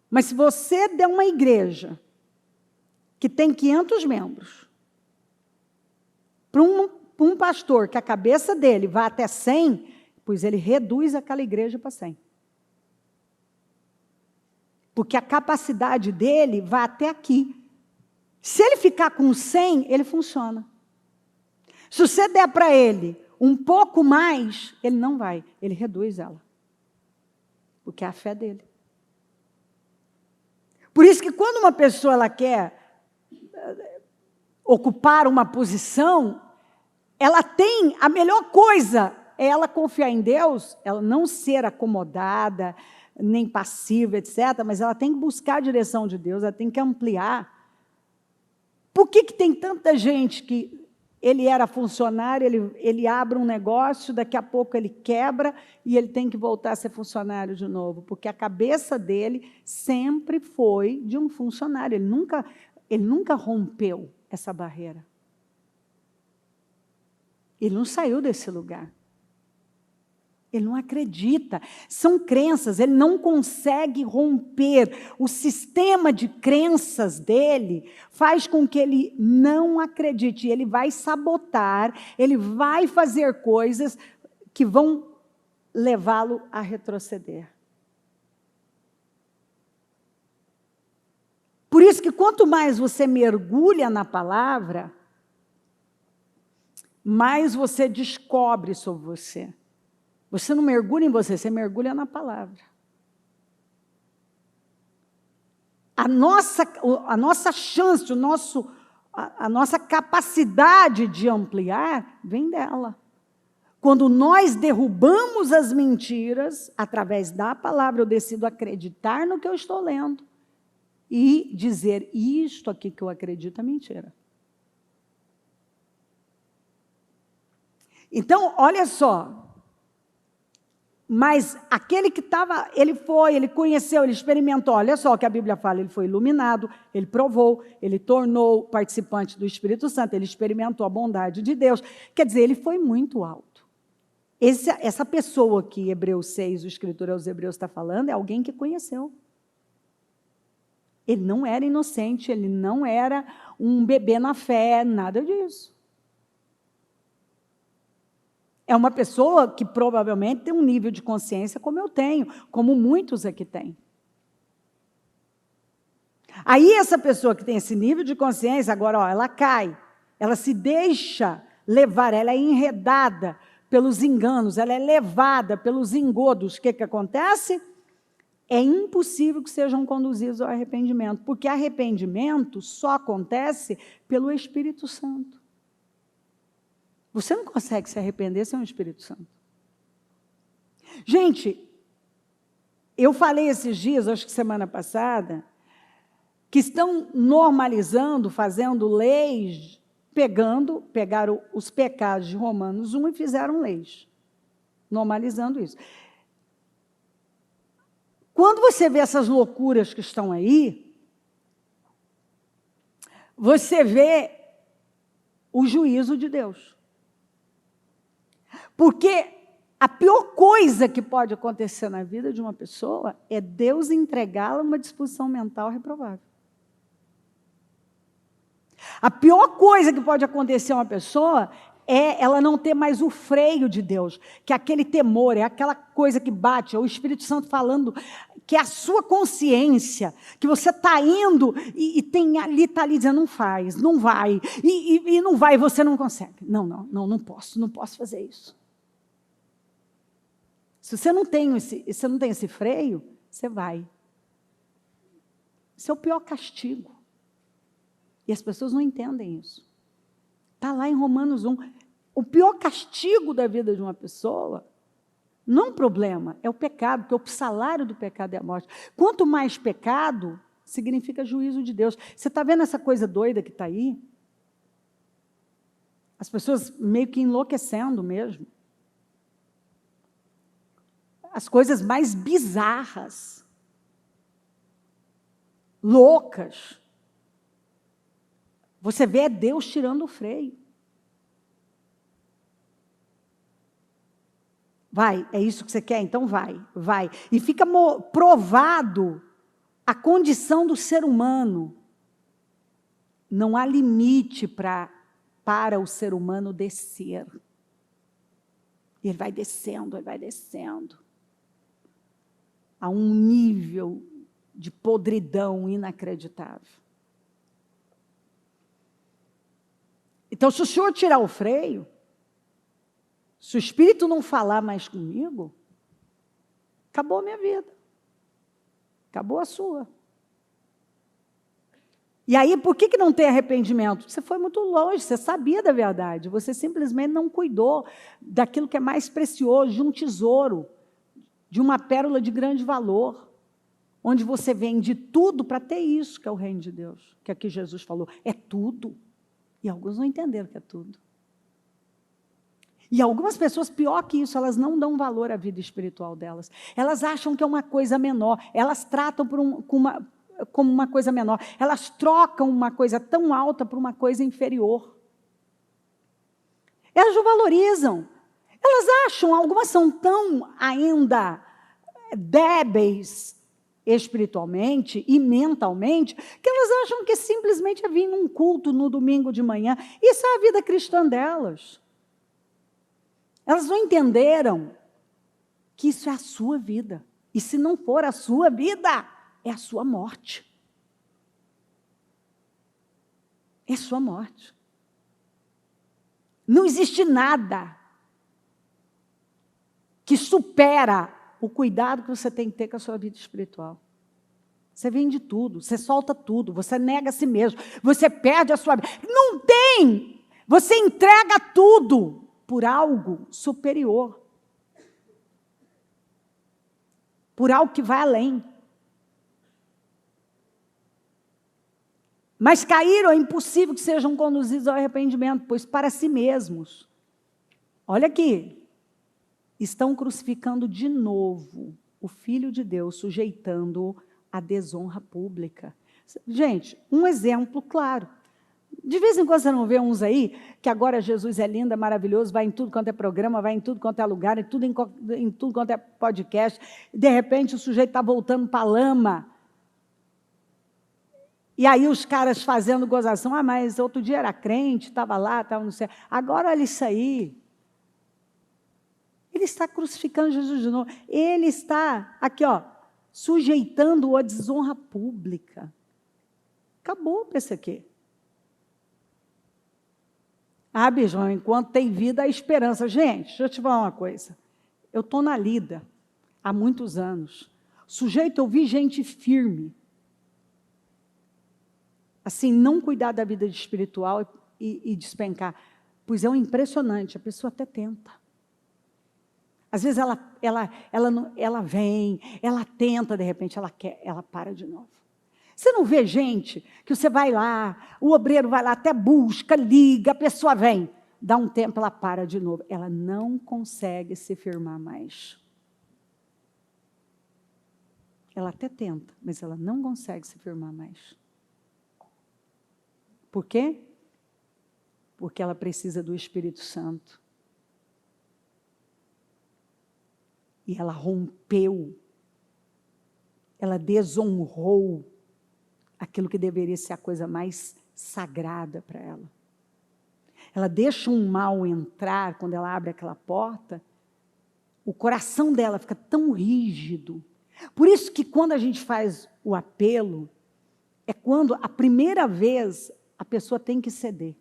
Mas se você der uma igreja que tem 500 membros, para um pastor que a cabeça dele vai até 100, pois ele reduz aquela igreja para 100. Porque a capacidade dele vai até aqui. Se ele ficar com 100, ele funciona. Se você der para ele um pouco mais, ele não vai, ele reduz ela. porque é a fé dele. Por isso que quando uma pessoa ela quer ocupar uma posição, ela tem a melhor coisa, é ela confiar em Deus, ela não ser acomodada, nem passiva, etc., mas ela tem que buscar a direção de Deus, ela tem que ampliar. Por que tem tanta gente que ele era funcionário, ele abre um negócio, daqui a pouco ele quebra e ele tem que voltar a ser funcionário de novo? Porque a cabeça dele sempre foi de um funcionário, ele nunca rompeu essa barreira. Ele não saiu desse lugar. Ele não acredita. São crenças, ele não consegue romper. O sistema de crenças dele faz com que ele não acredite. Ele vai sabotar, ele vai fazer coisas que vão levá-lo a retroceder. Por isso que quanto mais você mergulha na palavra, mais você descobre sobre você. Você não mergulha em você mergulha na palavra. A nossa chance, a nossa capacidade de ampliar vem dela. Quando nós derrubamos as mentiras, através da palavra, eu decido acreditar no que eu estou lendo e dizer, isto aqui que eu acredito é mentira. Então, olha só, mas aquele que estava, ele conheceu, ele experimentou, olha só o que a Bíblia fala, ele foi iluminado, ele provou, ele tornou participante do Espírito Santo, ele experimentou a bondade de Deus, quer dizer, ele foi muito alto. Essa pessoa que Hebreus 6, o escritor aos Hebreus está falando, é alguém que conheceu. Ele não era inocente, ele não era um bebê na fé, nada disso. É uma pessoa que provavelmente tem um nível de consciência como eu tenho, como muitos aqui têm. Aí essa pessoa que tem esse nível de consciência, agora, ó, ela cai, ela se deixa levar, ela é enredada pelos enganos, ela é levada pelos engodos. O que acontece? É impossível que sejam conduzidos ao arrependimento, porque arrependimento só acontece pelo Espírito Santo. Você não consegue se arrepender sem o Espírito Santo. Gente, eu falei esses dias, acho que semana passada, que estão normalizando, fazendo leis, pegaram os pecados de Romanos 1 e fizeram leis, normalizando isso. Quando você vê essas loucuras que estão aí, você vê o juízo de Deus. Porque a pior coisa que pode acontecer na vida de uma pessoa é Deus entregá-la a uma disposição mental reprovável. A pior coisa que pode acontecer a uma pessoa é ela não ter mais o freio de Deus, que é aquele temor, é aquela coisa que bate, é o Espírito Santo falando, que é a sua consciência, que você está indo e está ali dizendo, não faz, não vai, e não vai, e você não consegue. Não posso fazer isso. Se você não tem esse freio, você vai. Esse é o pior castigo. E as pessoas não entendem isso. Está lá em Romanos 1. O pior castigo da vida de uma pessoa, não é um problema, é o pecado, porque o salário do pecado é a morte. Quanto mais pecado, significa juízo de Deus. Você está vendo essa coisa doida que está aí? As pessoas meio que enlouquecendo mesmo. As coisas mais bizarras, loucas. Você vê é Deus tirando o freio. Vai, é isso que você quer? Então vai. E fica provado a condição do ser humano. Não há limite para o ser humano descer. E ele vai descendo. A um nível de podridão inacreditável. Então, se o Senhor tirar o freio, se o Espírito não falar mais comigo, acabou a minha vida. Acabou a sua. E aí, por que não tem arrependimento? Você foi muito longe, você sabia da verdade, você simplesmente não cuidou daquilo que é mais precioso, de um tesouro, de uma pérola de grande valor, onde você vende tudo para ter isso, que é o reino de Deus, que aqui Jesus falou, é tudo. E alguns não entenderam que é tudo. E algumas pessoas, pior que isso, elas não dão valor à vida espiritual delas. Elas acham que é uma coisa menor, elas tratam como uma coisa menor. Elas trocam uma coisa tão alta por uma coisa inferior. Elas não valorizam. Elas acham, algumas são tão ainda débeis espiritualmente e mentalmente, que elas acham que simplesmente é vir num culto no domingo de manhã. Isso é a vida cristã delas. Elas não entenderam que isso é a sua vida. E se não for a sua vida, é a sua morte. É a sua morte. Não existe nada que supera o cuidado que você tem que ter com a sua vida espiritual. Você vende tudo, você solta tudo, você nega a si mesmo, você perde a sua vida. Não tem! Você entrega tudo por algo superior. Por algo que vai além. Mas caíram, é impossível que sejam conduzidos ao arrependimento, pois para si mesmos, olha aqui, estão crucificando de novo o Filho de Deus, sujeitando-o à desonra pública. Gente, um exemplo claro. De vez em quando você não vê uns aí, que agora Jesus é lindo, é maravilhoso, vai em tudo quanto é programa, vai em tudo quanto é lugar, em tudo quanto é podcast, de repente o sujeito está voltando para a lama. E aí os caras fazendo gozação, mas outro dia era crente, estava lá, estava no céu. Agora olha isso aí. Ele está crucificando Jesus de novo. Ele está, aqui ó, sujeitando-o à desonra pública. Acabou para esse aqui. Ah, Bijão, enquanto tem vida, há esperança. Gente, deixa eu te falar uma coisa. Eu estou na lida há muitos anos. Sujeito, eu vi gente firme. Assim, não cuidar da vida espiritual e despencar. Pois é um impressionante, a pessoa até tenta. Às vezes ela vem, ela tenta, de repente ela para de novo. Você não vê gente que você vai lá, o obreiro vai lá, até busca, liga, a pessoa vem. Dá um tempo, ela para de novo. Ela não consegue se firmar mais. Ela até tenta, mas ela não consegue se firmar mais. Por quê? Porque ela precisa do Espírito Santo. E ela rompeu, ela desonrou aquilo que deveria ser a coisa mais sagrada para ela. Ela deixa um mal entrar, quando ela abre aquela porta, o coração dela fica tão rígido. Por isso que quando a gente faz o apelo, é quando a primeira vez a pessoa tem que ceder.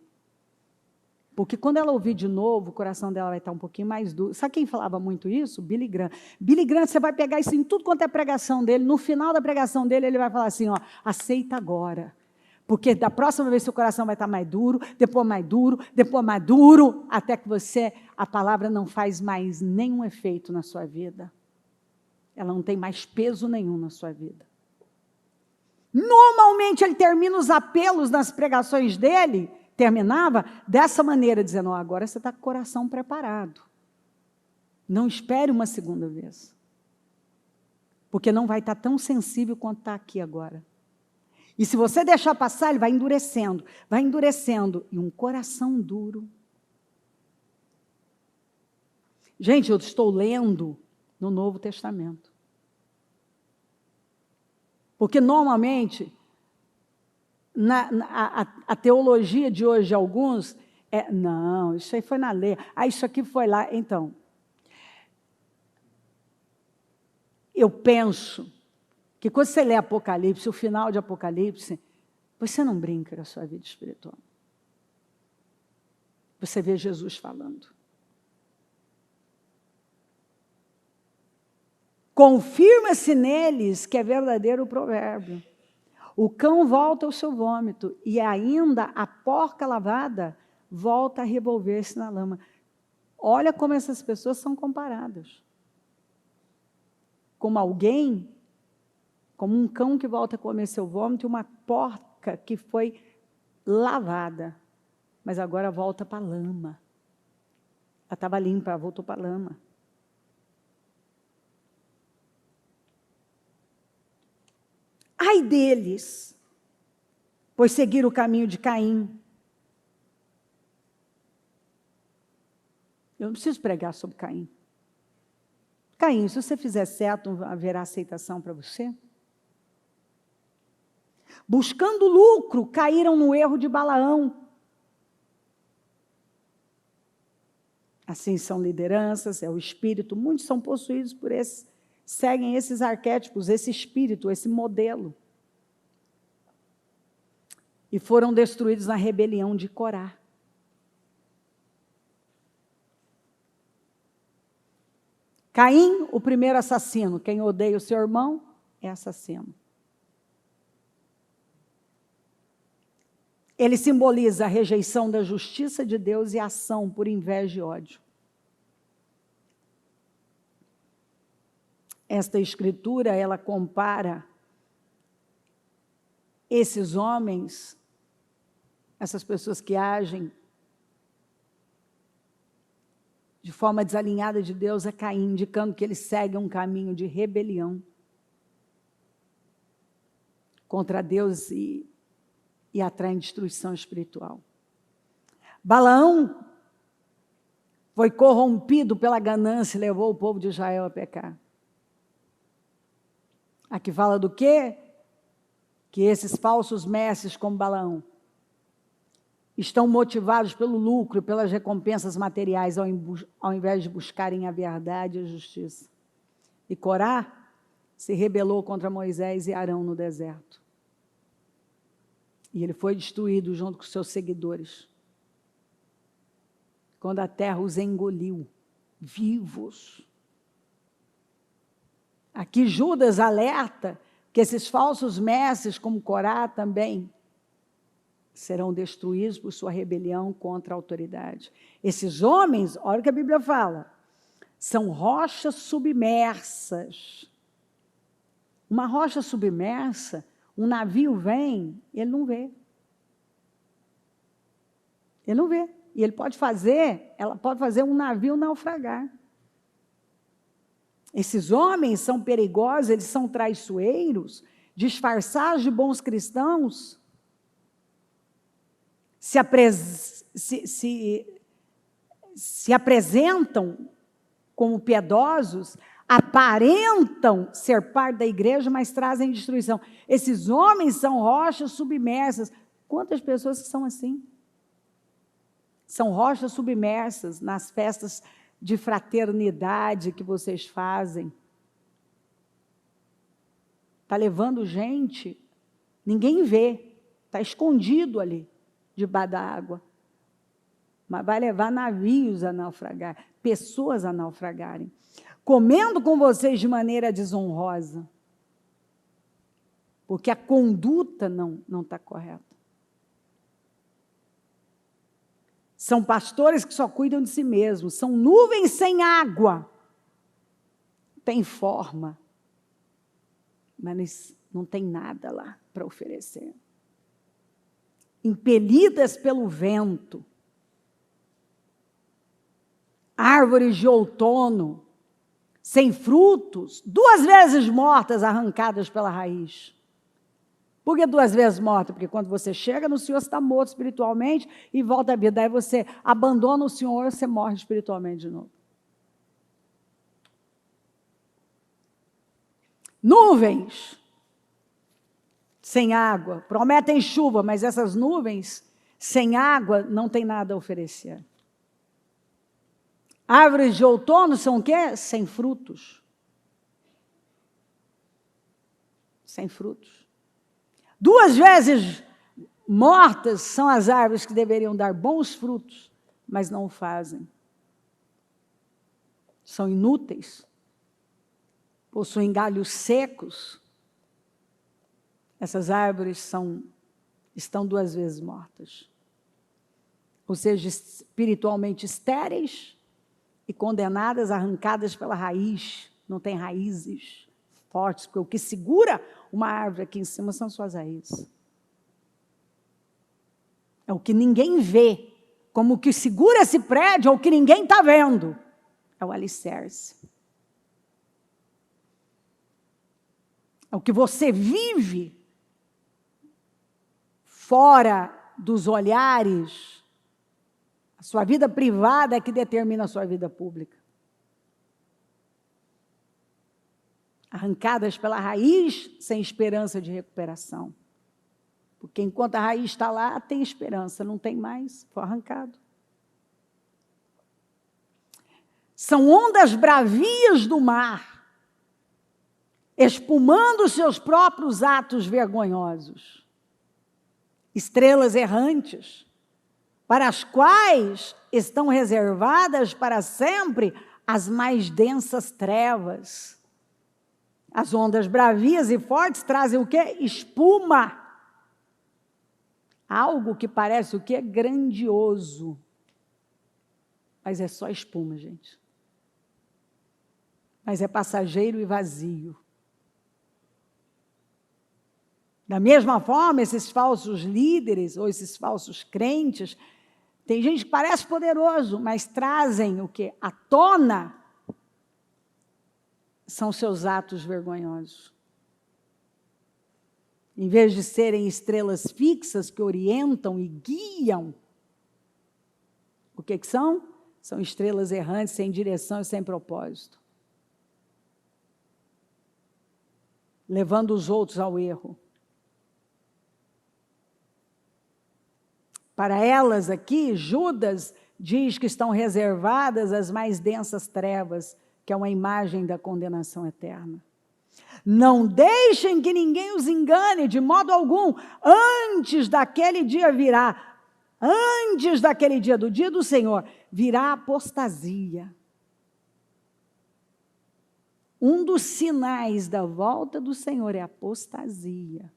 Porque quando ela ouvir de novo, o coração dela vai estar um pouquinho mais duro. Sabe quem falava muito isso? Billy Graham. Billy Graham, você vai pegar isso em tudo quanto é pregação dele. No final da pregação dele, ele vai falar assim, ó, aceita agora. Porque da próxima vez seu coração vai estar mais duro, depois mais duro, até que a palavra não faz mais nenhum efeito na sua vida. Ela não tem mais peso nenhum na sua vida. Normalmente ele termina os apelos nas pregações dele, terminava dessa maneira, dizendo, agora você está com o coração preparado. Não espere uma segunda vez. Porque não vai estar tão sensível quanto está aqui agora. E se você deixar passar, ele vai endurecendo. E um coração duro. Gente, eu estou lendo no Novo Testamento. Porque normalmente a teologia de hoje de alguns não, isso aí foi na lei, isso aqui foi lá. Então, eu penso que quando você lê Apocalipse, o final de Apocalipse, você não brinca com a sua vida espiritual. Você vê Jesus falando. Confirma-se neles que é verdadeiro o provérbio. O cão volta ao seu vômito, e ainda a porca lavada volta a revolver-se na lama. Olha como essas pessoas são comparadas. Como alguém, como um cão que volta a comer seu vômito, e uma porca que foi lavada, mas agora volta para a lama. Ela estava limpa, ela voltou para a lama. Ai deles, pois seguiram o caminho de Caim. Eu não preciso pregar sobre Caim. Caim, se você fizer certo, haverá aceitação para você? Buscando lucro, caíram no erro de Balaão. Assim são lideranças, é o espírito. Muitos são possuídos por esse, seguem esses arquétipos, esse espírito, esse modelo. E foram destruídos na rebelião de Corá. Caim, o primeiro assassino. Quem odeia o seu irmão é assassino. Ele simboliza a rejeição da justiça de Deus e a ação por inveja e ódio. Esta escritura, ela compara esses homens, essas pessoas que agem de forma desalinhada de Deus, a Caim, indicando que eles seguem um caminho de rebelião contra Deus e atraem destruição espiritual. Balaão foi corrompido pela ganância e levou o povo de Israel a pecar. Aqui fala do quê? Que esses falsos mestres como Balaão estão motivados pelo lucro e pelas recompensas materiais ao invés de buscarem a verdade e a justiça. E Corá se rebelou contra Moisés e Arão no deserto. E ele foi destruído junto com seus seguidores. Quando a terra os engoliu, vivos. Aqui Judas alerta que esses falsos mestres, como Corá também, serão destruídos por sua rebelião contra a autoridade. Esses homens, olha o que a Bíblia fala, são rochas submersas. Uma rocha submersa, um navio vem, ele não vê. Ele não vê. E ela pode fazer um navio naufragar. Esses homens são perigosos, eles são traiçoeiros, disfarçados de bons cristãos, se apresentam como piedosos, aparentam ser parte da igreja, mas trazem destruição. Esses homens são rochas submersas. Quantas pessoas que são assim? São rochas submersas nas festas de fraternidade que vocês fazem. Está levando gente, ninguém vê, está escondido ali, debaixo da água. Mas vai levar navios a naufragar, pessoas a naufragarem. Comendo com vocês de maneira desonrosa, porque a conduta não está correta. São pastores que só cuidam de si mesmos, são nuvens sem água, tem forma, mas não tem nada lá para oferecer. Impelidas pelo vento, árvores de outono, sem frutos, 2 vezes mortas, arrancadas pela raiz. Por que 2 vezes morta? Porque quando você chega no Senhor, você está morto espiritualmente e volta à vida. Aí você abandona o Senhor, você morre espiritualmente de novo. Nuvens sem água, prometem chuva, mas essas nuvens sem água não tem nada a oferecer. Árvores de outono são o quê? Sem frutos. Sem frutos. 2 vezes mortas são as árvores que deveriam dar bons frutos, mas não o fazem. São inúteis. possuem galhos secos, essas árvores estão 2 vezes mortas. Ou seja, espiritualmente estéreis e condenadas, arrancadas pela raiz. Não tem raízes fortes, porque o que segura uma árvore aqui em cima são suas raízes. É o que ninguém vê, como o que segura esse prédio, é o que ninguém está vendo. É o alicerce. É o que você vive fora dos olhares. A sua vida privada é que determina a sua vida pública. Arrancadas pela raiz, sem esperança de recuperação. Porque enquanto a raiz está lá, tem esperança, não tem mais, foi arrancado. São ondas bravias do mar, espumando seus próprios atos vergonhosos. Estrelas errantes, para as quais estão reservadas para sempre as mais densas trevas. As ondas bravias e fortes trazem o quê? Espuma. Algo que parece o quê? Grandioso. Mas é só espuma, gente. Mas é passageiro e vazio. Da mesma forma, esses falsos líderes, ou esses falsos crentes, tem gente que parece poderoso, mas trazem o quê? À tona são seus atos vergonhosos. Em vez de serem estrelas fixas que orientam e guiam, o que são? São estrelas errantes, sem direção e sem propósito. Levando os outros ao erro. Para elas aqui, Judas diz que estão reservadas as mais densas trevas, que é uma imagem da condenação eterna. Não deixem que ninguém os engane de modo algum, antes daquele dia virá, antes daquele dia, do dia do Senhor, virá a apostasia. Um dos sinais da volta do Senhor é a apostasia.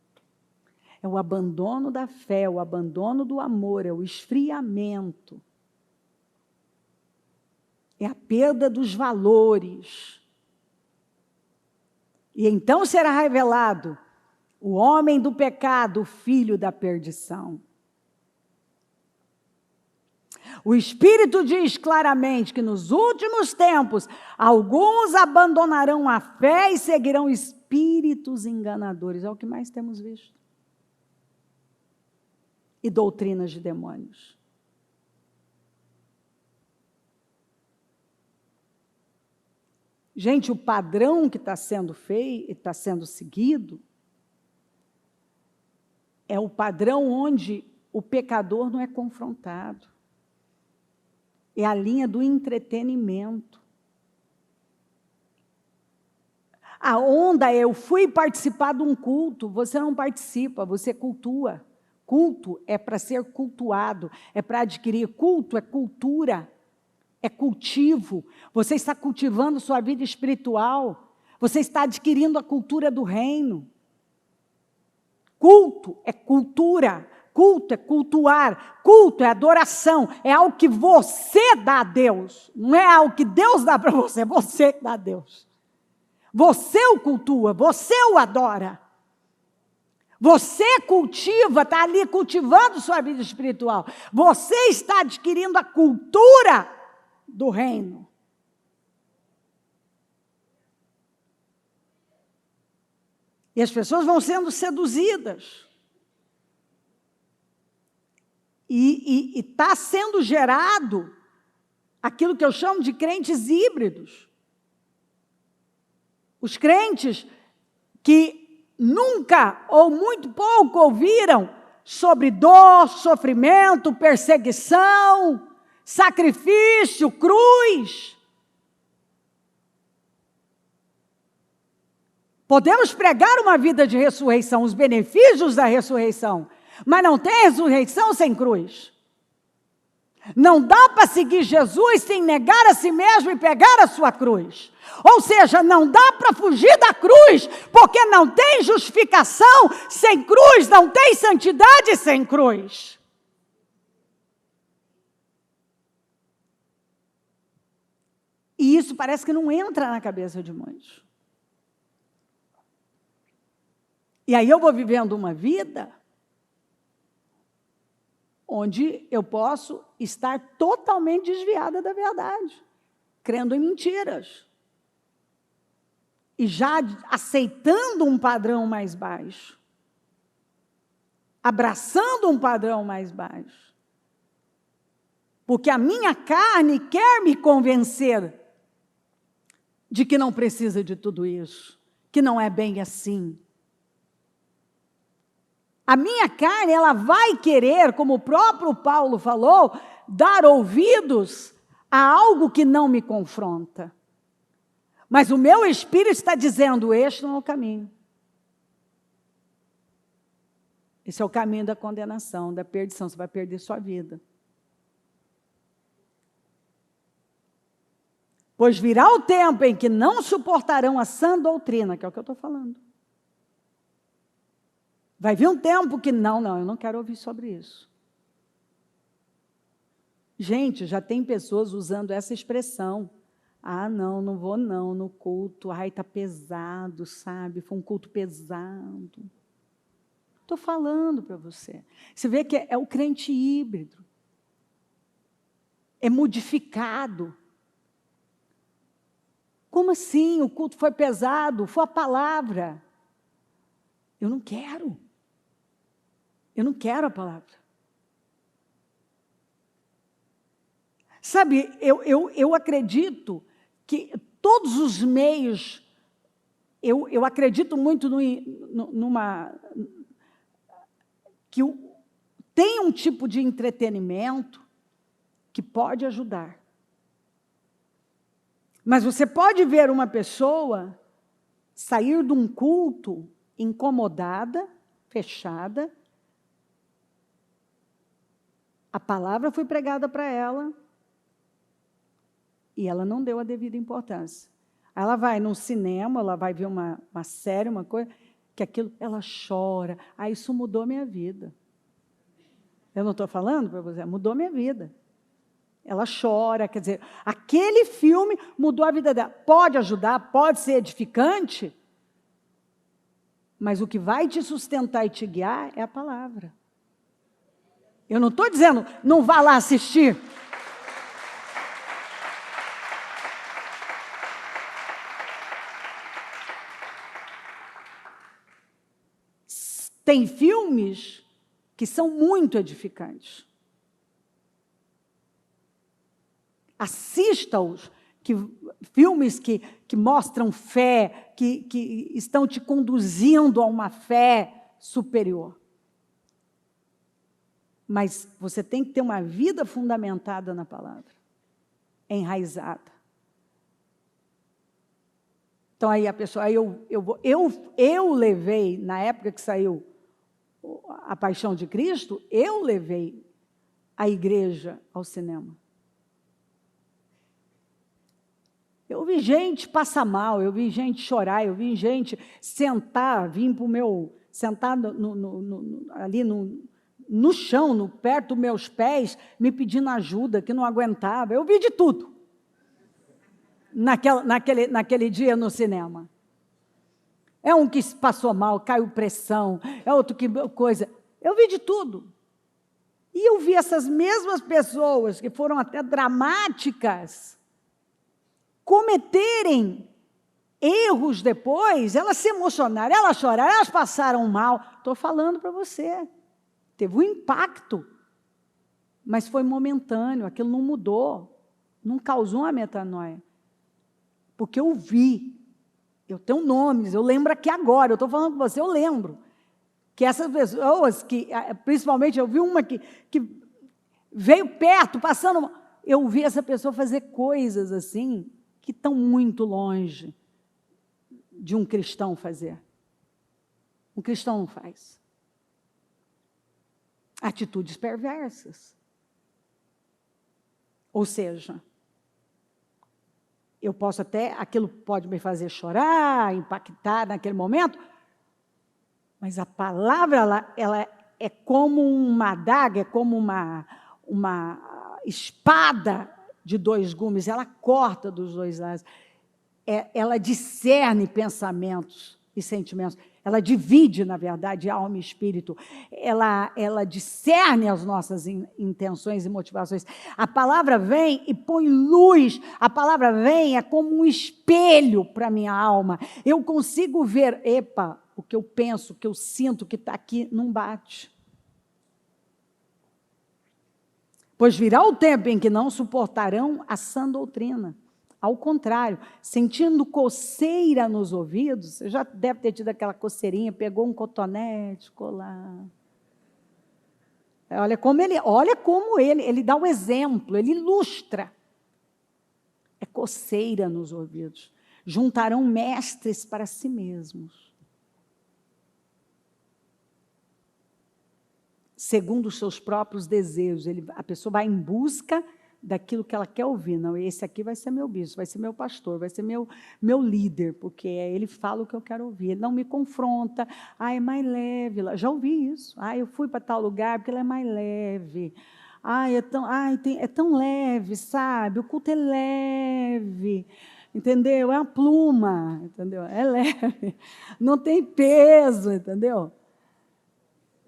É o abandono da fé, o abandono do amor, é o esfriamento. É a perda dos valores. E então será revelado o homem do pecado, o filho da perdição. O Espírito diz claramente que nos últimos tempos, alguns abandonarão a fé e seguirão espíritos enganadores. É o que mais temos visto. E doutrinas de demônios. Gente, o padrão que está sendo feito, está sendo seguido, é o padrão onde o pecador não é confrontado. É a linha do entretenimento. A onda é, eu fui participar de um culto, você não participa, você cultua. Culto é para ser cultuado, é para adquirir. Culto é cultura, é cultivo. Você está cultivando sua vida espiritual, você está adquirindo a cultura do reino. Culto é cultura, culto é cultuar, culto é adoração, é algo que você dá a Deus, não é algo que Deus dá para você, é você que dá a Deus. Você o cultua, você o adora. Você cultiva, está ali cultivando sua vida espiritual. Você está adquirindo a cultura do reino. E as pessoas vão sendo seduzidas. E está sendo gerado aquilo que eu chamo de crentes híbridos. Os crentes que nunca ou muito pouco ouviram sobre dor, sofrimento, perseguição, sacrifício, cruz. Podemos pregar uma vida de ressurreição, os benefícios da ressurreição, mas não tem ressurreição sem cruz. Não dá para seguir Jesus sem negar a si mesmo e pegar a sua cruz. Ou seja, não dá para fugir da cruz, porque não tem justificação sem cruz, não tem santidade sem cruz. E isso parece que não entra na cabeça de muitos. E aí eu vou vivendo uma vida onde eu posso estar totalmente desviada da verdade, crendo em mentiras. E já aceitando um padrão mais baixo. Abraçando um padrão mais baixo. Porque a minha carne quer me convencer de que não precisa de tudo isso, que não é bem assim. A minha carne, ela vai querer, como o próprio Paulo falou, dar ouvidos a algo que não me confronta. Mas o meu espírito está dizendo, este não é o caminho. Esse é o caminho da condenação, da perdição, você vai perder sua vida. Pois virá o tempo em que não suportarão a sã doutrina, que é o que eu estou falando. Vai vir um tempo que, não, eu não quero ouvir sobre isso. Gente, já tem pessoas usando essa expressão. Ah, não vou não, no culto. Ai, está pesado, sabe? Foi um culto pesado. Estou falando para você. Você vê que é o crente híbrido. É modificado. Como assim? O culto foi pesado? Foi a palavra. Eu não quero. Eu não quero a palavra. Sabe, eu acredito que todos os meios, eu acredito muito que tem um tipo de entretenimento que pode ajudar. Mas você pode ver uma pessoa sair de um culto incomodada, fechada. A palavra foi pregada para ela e ela não deu a devida importância. Ela vai num cinema, ela vai ver uma série, uma coisa, que aquilo, ela chora. Ah, isso mudou minha vida. Eu não estou falando para você, mudou minha vida. Ela chora, quer dizer, aquele filme mudou a vida dela. Pode ajudar, pode ser edificante, mas o que vai te sustentar e te guiar é a palavra. Eu não estou dizendo, não vá lá assistir. Tem filmes que são muito edificantes. Assista-os, filmes que mostram fé, que estão te conduzindo a uma fé superior. Mas você tem que ter uma vida fundamentada na palavra, enraizada. Então, aí a pessoa, eu levei, na época que saiu A Paixão de Cristo, eu levei a igreja ao cinema. Eu vi gente passar mal, eu vi gente chorar, eu vi gente sentar ali no chão, perto dos meus pés, me pedindo ajuda, que não aguentava. Eu vi de tudo naquele dia no cinema. É um que passou mal, caiu pressão, é outro que coisa. Eu vi de tudo. E eu vi essas mesmas pessoas, que foram até dramáticas, cometerem erros depois, elas se emocionaram, elas choraram, elas passaram mal. Estou falando para você. Teve um impacto, mas foi momentâneo, aquilo não mudou, não causou uma metanoia. Porque eu vi, eu tenho nomes, eu lembro aqui agora, eu estou falando com você, eu lembro, que essas pessoas, principalmente eu vi uma que veio perto, passando, eu vi essa pessoa fazer coisas assim, que estão muito longe de um cristão fazer. Um cristão não faz. Atitudes perversas. Ou seja, eu posso até, aquilo pode me fazer chorar, impactar naquele momento, mas a palavra, ela é como uma adaga, é como uma espada de dois gumes, ela corta dos dois lados. Ela discerne pensamentos e sentimentos. Ela divide, na verdade, alma e espírito. Ela discerne as nossas intenções e motivações. A palavra vem e põe luz. A palavra vem é como um espelho para a minha alma. Eu consigo ver, epa, o que eu penso, o que eu sinto, o que está aqui, não bate. Pois virá o tempo em que não suportarão a sã doutrina. Ao contrário, sentindo coceira nos ouvidos, você já deve ter tido aquela coceirinha, pegou um cotonete, ficou lá. Olha como ele dá o exemplo, ele ilustra. É coceira nos ouvidos. Juntarão mestres para si mesmos, segundo os seus próprios desejos. A pessoa vai em busca daquilo que ela quer ouvir. Não, esse aqui vai ser meu bispo, vai ser meu pastor, vai ser meu líder, porque ele fala o que eu quero ouvir. Ele não me confronta. É mais leve. Já ouvi isso. Eu fui para tal lugar porque ele é mais leve. É tão leve, sabe? O culto é leve. Entendeu? É uma pluma, entendeu? É leve. Não tem peso, entendeu?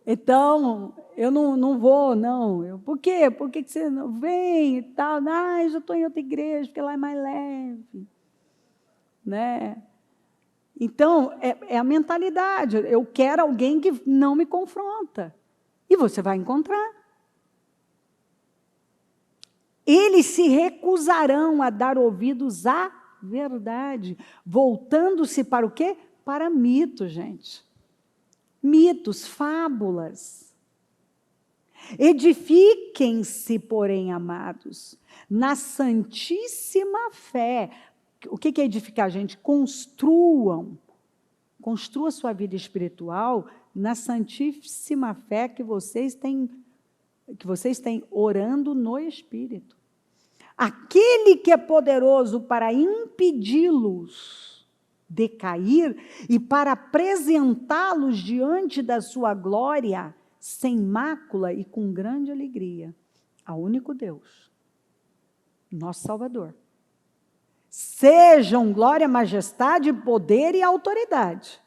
Então, eu não vou, não. Por quê? Por que você não vem e tal? Eu já estou em outra igreja, porque lá é mais leve. Né? Então, é a mentalidade. Eu quero alguém que não me confronta. E você vai encontrar. Eles se recusarão a dar ouvidos à verdade, voltando-se para o quê? Para mitos, gente. Mitos, fábulas. Edifiquem-se, porém, amados, na santíssima fé. O que é edificar, gente? Construa a sua vida espiritual na santíssima fé que vocês têm orando no Espírito. Aquele que é poderoso para impedi-los de cair e para apresentá-los diante da sua glória sem mácula e com grande alegria, ao único Deus, nosso Salvador. Sejam glória, majestade, poder e autoridade,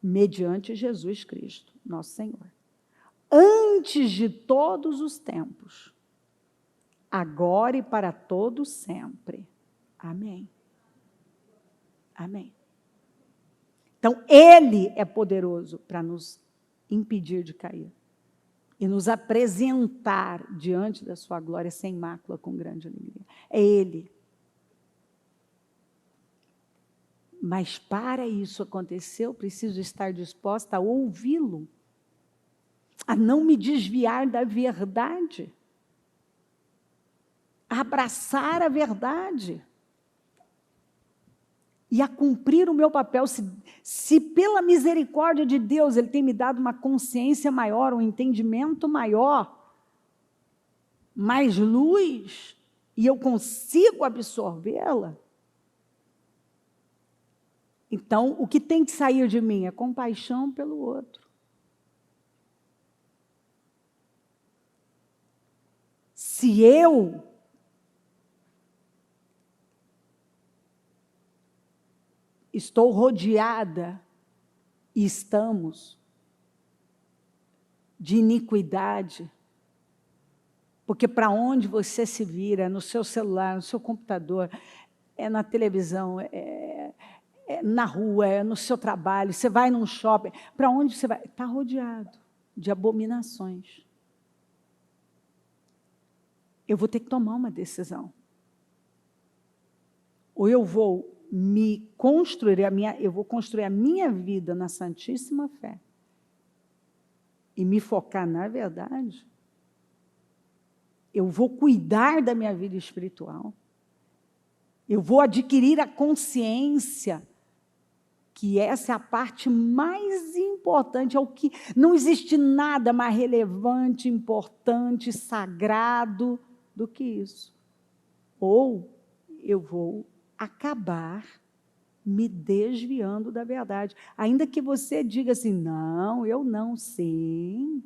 mediante Jesus Cristo, nosso Senhor, antes de todos os tempos, agora e para todos sempre. Amém. Amém. Então, Ele é poderoso para nos impedir de cair e nos apresentar diante da sua glória sem mácula, com grande alegria. É Ele. Mas para isso acontecer, eu preciso estar disposta a ouvi-lo, a não me desviar da verdade, a abraçar a verdade e a cumprir o meu papel. Se pela misericórdia de Deus Ele tem me dado uma consciência maior, um entendimento maior, mais luz, e eu consigo absorvê-la, então o que tem que sair de mim é compaixão pelo outro. Se eu estou rodeada, e estamos, de iniquidade, porque para onde você se vira, no seu celular, no seu computador, é na televisão, é na rua, é no seu trabalho, você vai num shopping, para onde você vai? Está rodeado de abominações. Eu vou ter que tomar uma decisão. Ou eu vou eu vou construir a minha vida na santíssima fé e me focar na verdade. Eu vou cuidar da minha vida espiritual. Eu vou adquirir a consciência que essa é a parte mais importante, não existe nada mais relevante, importante, sagrado do que isso. Ou eu vou acabar me desviando da verdade. Ainda que você diga assim, não, eu não sei.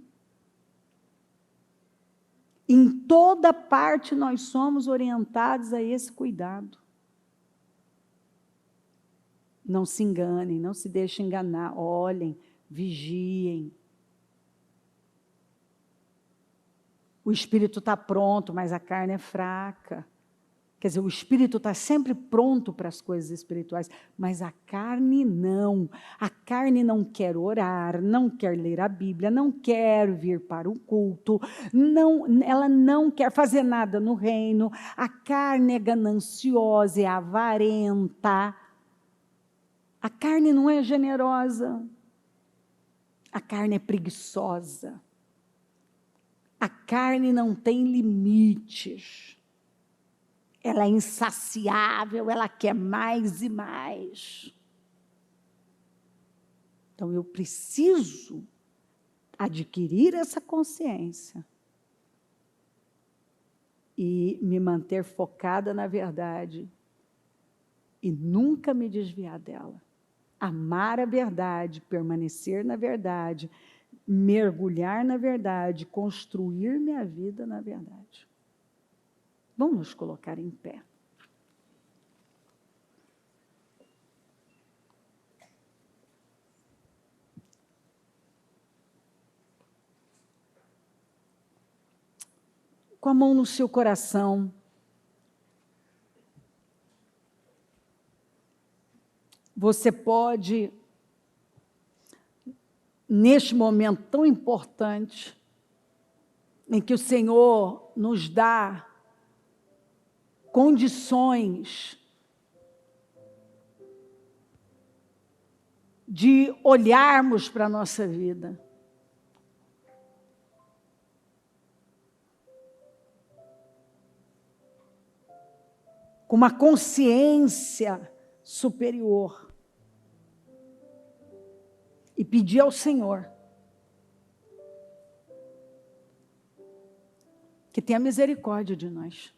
Em toda parte nós somos orientados a esse cuidado. Não se enganem, não se deixem enganar, olhem, vigiem. O espírito está pronto, mas a carne é fraca. Quer dizer, o espírito está sempre pronto para as coisas espirituais, mas a carne não. A carne não quer orar, não quer ler a Bíblia, não quer vir para o culto, ela não quer fazer nada no reino. A carne é gananciosa, é avarenta. A carne não é generosa. A carne é preguiçosa. A carne não tem limites. Ela é insaciável, ela quer mais e mais. Então, eu preciso adquirir essa consciência e me manter focada na verdade e nunca me desviar dela. Amar a verdade, permanecer na verdade, mergulhar na verdade, construir minha vida na verdade. Vamos nos colocar em pé. Com a mão no seu coração, você pode, neste momento tão importante, em que o Senhor nos dá condições de olharmos para a nossa vida. Com uma consciência superior. E pedir ao Senhor que tenha misericórdia de nós.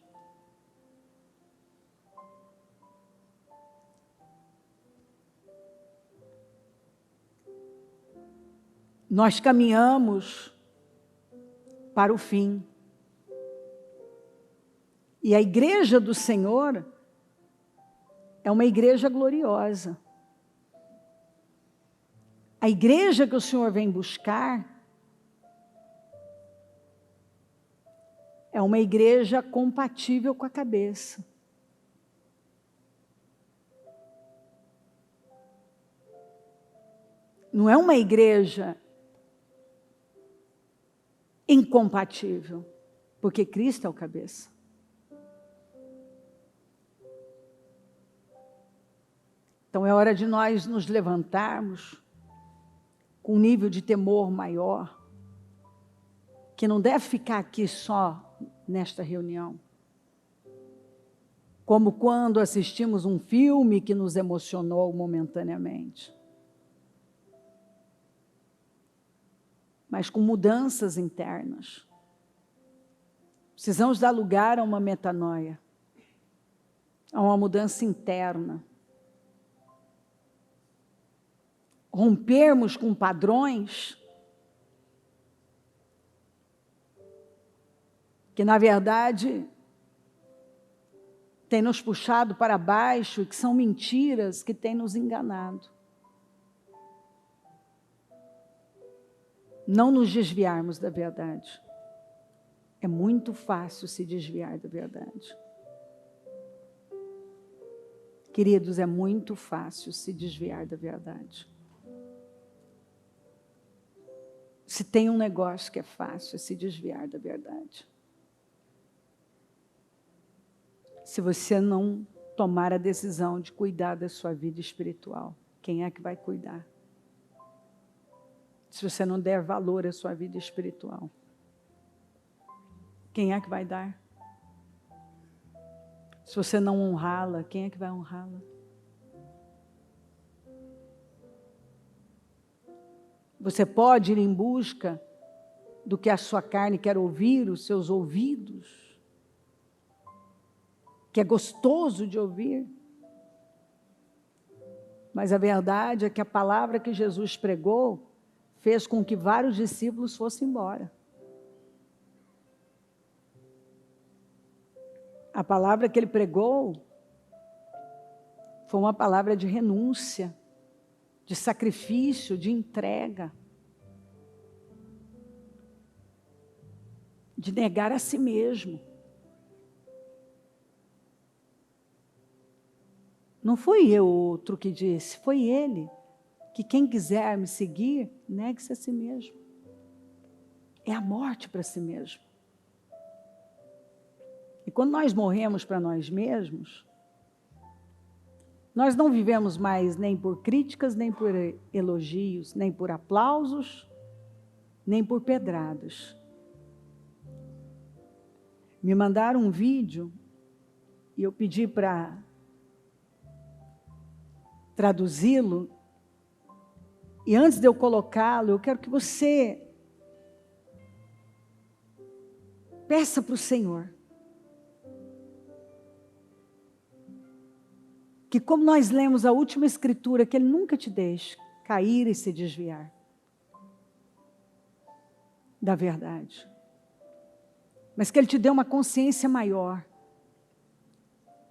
Nós caminhamos para o fim. E a igreja do Senhor é uma igreja gloriosa. A igreja que o Senhor vem buscar é uma igreja compatível com a cabeça. Não é uma igreja incompatível, porque Cristo é o cabeça. Então é hora de nós nos levantarmos com um nível de temor maior, que não deve ficar aqui só nesta reunião. Como quando assistimos um filme que nos emocionou momentaneamente. Mas com mudanças internas. Precisamos dar lugar a uma metanoia, a uma mudança interna. Rompermos com padrões que, na verdade, têm nos puxado para baixo, que são mentiras que têm nos enganado. Não nos desviarmos da verdade. É muito fácil se desviar da verdade. Queridos, é muito fácil se desviar da verdade. Se tem um negócio que é fácil, é se desviar da verdade. Se você não tomar a decisão de cuidar da sua vida espiritual, quem é que vai cuidar? Se você não der valor à sua vida espiritual, quem é que vai dar? Se você não honrá-la, quem é que vai honrá-la? Você pode ir em busca do que a sua carne quer ouvir, os seus ouvidos, que é gostoso de ouvir. Mas a verdade é que a palavra que Jesus pregou fez com que vários discípulos fossem embora. A palavra que ele pregou foi uma palavra de renúncia, de sacrifício, de entrega, de negar a si mesmo. Não fui eu outro que disse, foi ele, que quem quiser me seguir, negue-se a si mesmo. É a morte para si mesmo. E quando nós morremos para nós mesmos, nós não vivemos mais nem por críticas, nem por elogios, nem por aplausos, nem por pedradas. Me mandaram um vídeo e eu pedi para traduzi-lo. E antes de eu colocá-lo, eu quero que você peça para o Senhor que, como nós lemos a última escritura, que Ele nunca te deixe cair e se desviar da verdade. Mas que Ele te dê uma consciência maior.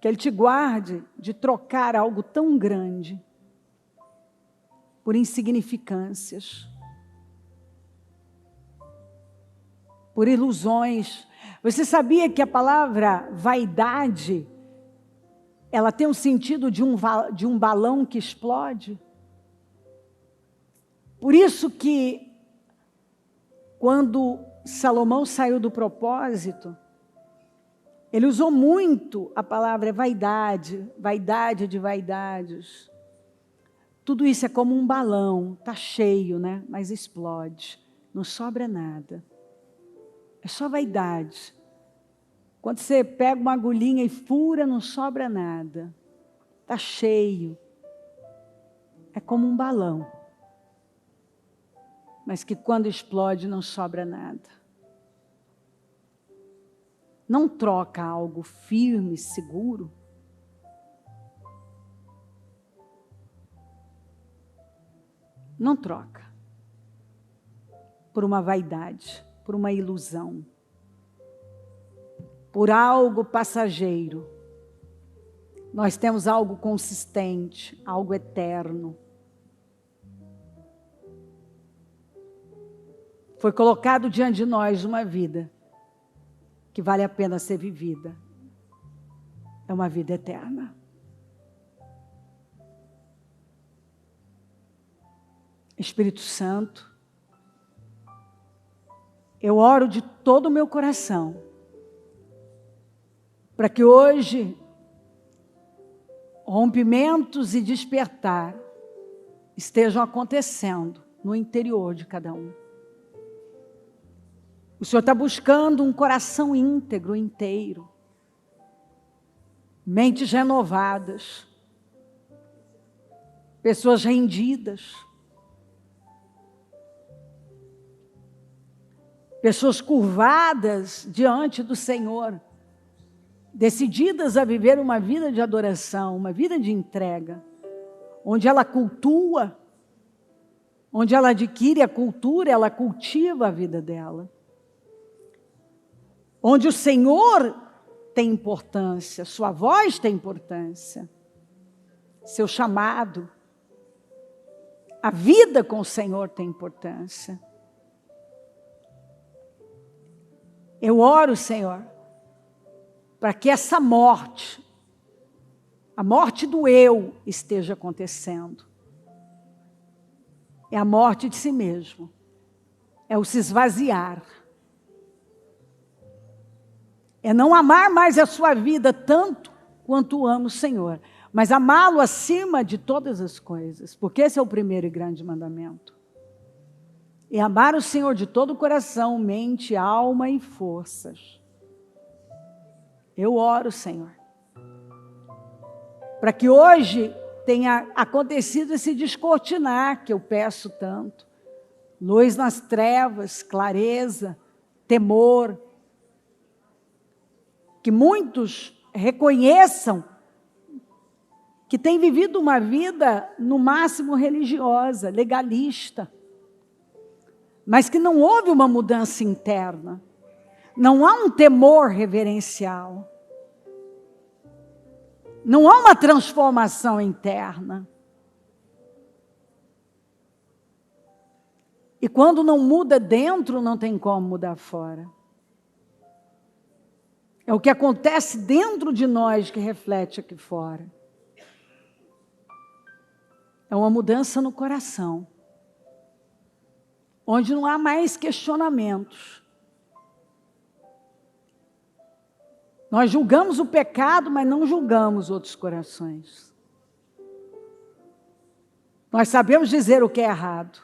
Que Ele te guarde de trocar algo tão grande por insignificâncias, por ilusões. Você sabia que a palavra vaidade, ela tem um sentido de um balão que explode? Por isso que, quando Salomão saiu do propósito, ele usou muito a palavra vaidade, vaidade de vaidades. Tudo isso é como um balão, está cheio, né? Mas explode, não sobra nada. É só vaidade. Quando você pega uma agulhinha e fura, não sobra nada. Está cheio. É como um balão. Mas que quando explode não sobra nada. Não troca algo firme, seguro. Não troca. Por uma vaidade, por uma ilusão. Por algo passageiro. Nós temos algo consistente, algo eterno. Foi colocado diante de nós uma vida que vale a pena ser vivida. É uma vida eterna. Espírito Santo, eu oro de todo o meu coração para que hoje rompimentos e despertar estejam acontecendo no interior de cada um. O Senhor está buscando um coração íntegro, inteiro. Mentes renovadas. Pessoas rendidas. Pessoas curvadas diante do Senhor. Decididas a viver uma vida de adoração, uma vida de entrega. Onde ela cultua, onde ela adquire a cultura, ela cultiva a vida dela. Onde o Senhor tem importância, sua voz tem importância, seu chamado, a vida com o Senhor tem importância. Eu oro, Senhor, para que essa morte, a morte do eu, esteja acontecendo. É a morte de si mesmo, é o se esvaziar. É não amar mais a sua vida tanto quanto ama o Senhor, mas amá-lo acima de todas as coisas, porque esse é o primeiro e grande mandamento. É amar o Senhor de todo o coração, mente, alma e forças. Eu oro, Senhor, para que hoje tenha acontecido esse descortinar que eu peço tanto. Luz nas trevas, clareza, temor. Que muitos reconheçam que têm vivido uma vida, no máximo, religiosa, legalista, mas que não houve uma mudança interna. Não há um temor reverencial. Não há uma transformação interna. E quando não muda dentro, não tem como mudar fora. É o que acontece dentro de nós que reflete aqui fora. É uma mudança no coração, onde não há mais questionamentos. Nós julgamos o pecado, mas não julgamos outros corações. Nós sabemos dizer o que é errado,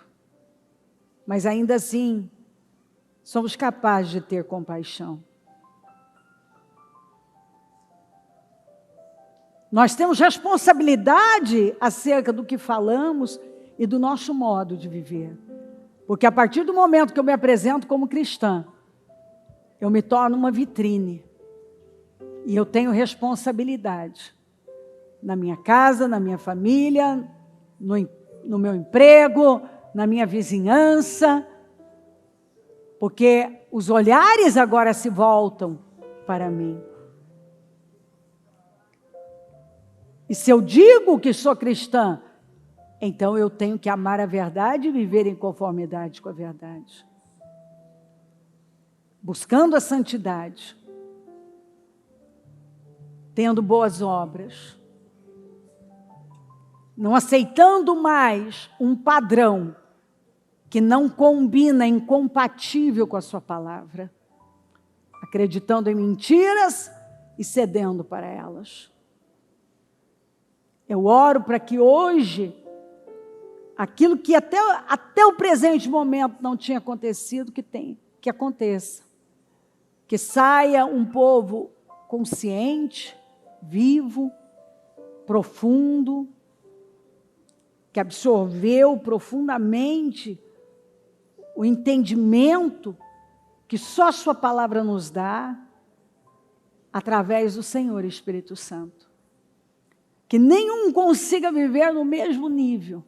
mas ainda assim, somos capazes de ter compaixão. Nós temos responsabilidade acerca do que falamos e do nosso modo de viver. Porque a partir do momento que eu me apresento como cristã, eu me torno uma vitrine. E eu tenho responsabilidade na minha casa, na minha família, no meu emprego, na minha vizinhança, porque os olhares agora se voltam para mim. E se eu digo que sou cristã, então eu tenho que amar a verdade e viver em conformidade com a verdade. Buscando a santidade, tendo boas obras, não aceitando mais um padrão que não combina, é incompatível com a sua palavra, acreditando em mentiras e cedendo para elas. Eu oro para que hoje, aquilo que até o presente momento não tinha acontecido, que aconteça. Que saia um povo consciente, vivo, profundo, que absorveu profundamente o entendimento que só a sua palavra nos dá, através do Senhor Espírito Santo. Que nenhum consiga viver no mesmo nível,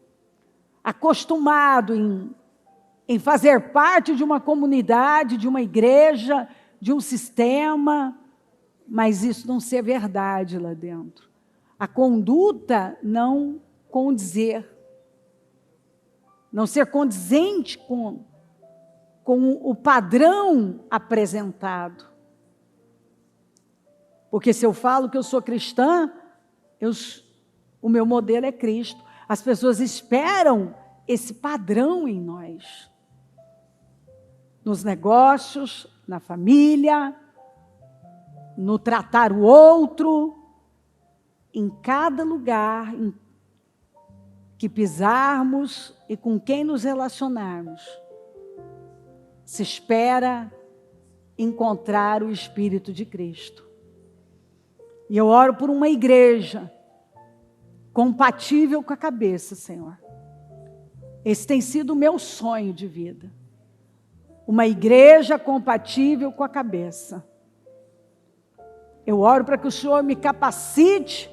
acostumado em fazer parte de uma comunidade, de uma igreja, de um sistema, mas isso não ser verdade lá dentro. A conduta não condizer, não ser condizente com o padrão apresentado. Porque se eu falo que eu sou cristã, o meu modelo é Cristo. As pessoas esperam esse padrão em nós. Nos negócios, na família, no tratar o outro, em cada lugar em que pisarmos e com quem nos relacionarmos, se espera encontrar o Espírito de Cristo. E eu oro por uma igreja compatível com a cabeça, Senhor. Esse tem sido o meu sonho de vida. Uma igreja compatível com a cabeça. Eu oro para que o Senhor me capacite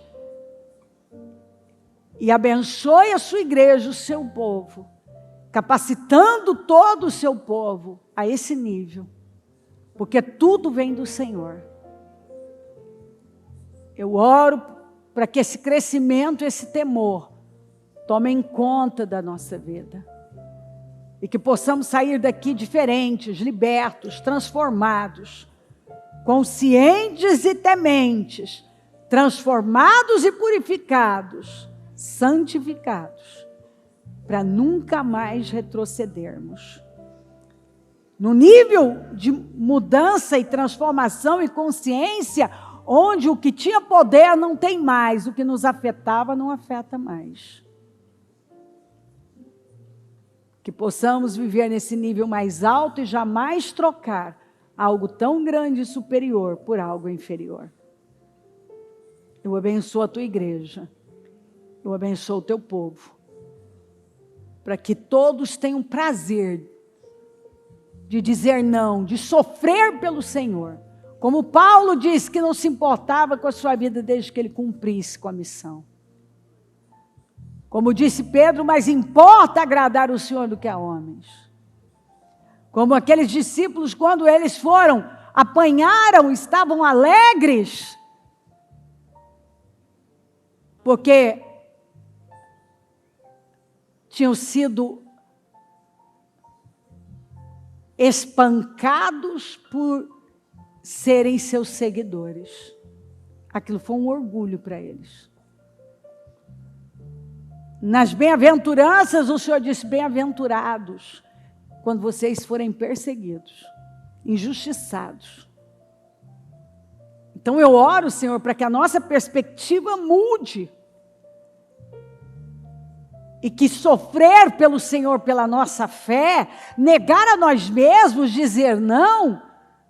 e abençoe a sua igreja, o seu povo, capacitando todo o seu povo a esse nível, porque tudo vem do Senhor. Eu oro para que esse crescimento, esse temor, tomem conta da nossa vida. E que possamos sair daqui diferentes, libertos, transformados, conscientes e tementes, transformados e purificados, santificados, para nunca mais retrocedermos. No nível de mudança e transformação e consciência, onde o que tinha poder não tem mais, o que nos afetava não afeta mais. Que possamos viver nesse nível mais alto e jamais trocar algo tão grande e superior por algo inferior. Eu abençoo a tua igreja, eu abençoo o teu povo, para que todos tenham prazer de dizer não, de sofrer pelo Senhor, Como Paulo disse que não se importava com a sua vida desde que ele cumprisse com a missão. Como disse Pedro, mais importa agradar o Senhor do que a homens. Como aqueles discípulos, quando eles foram, apanharam, estavam alegres, porque tinham sido espancados por serem seus seguidores. Aquilo foi um orgulho para eles. Nas bem-aventuranças, o Senhor disse: bem-aventurados, quando vocês forem perseguidos, injustiçados. Então eu oro, Senhor, para que a nossa perspectiva mude. E que sofrer pelo Senhor, pela nossa fé, negar a nós mesmos, dizer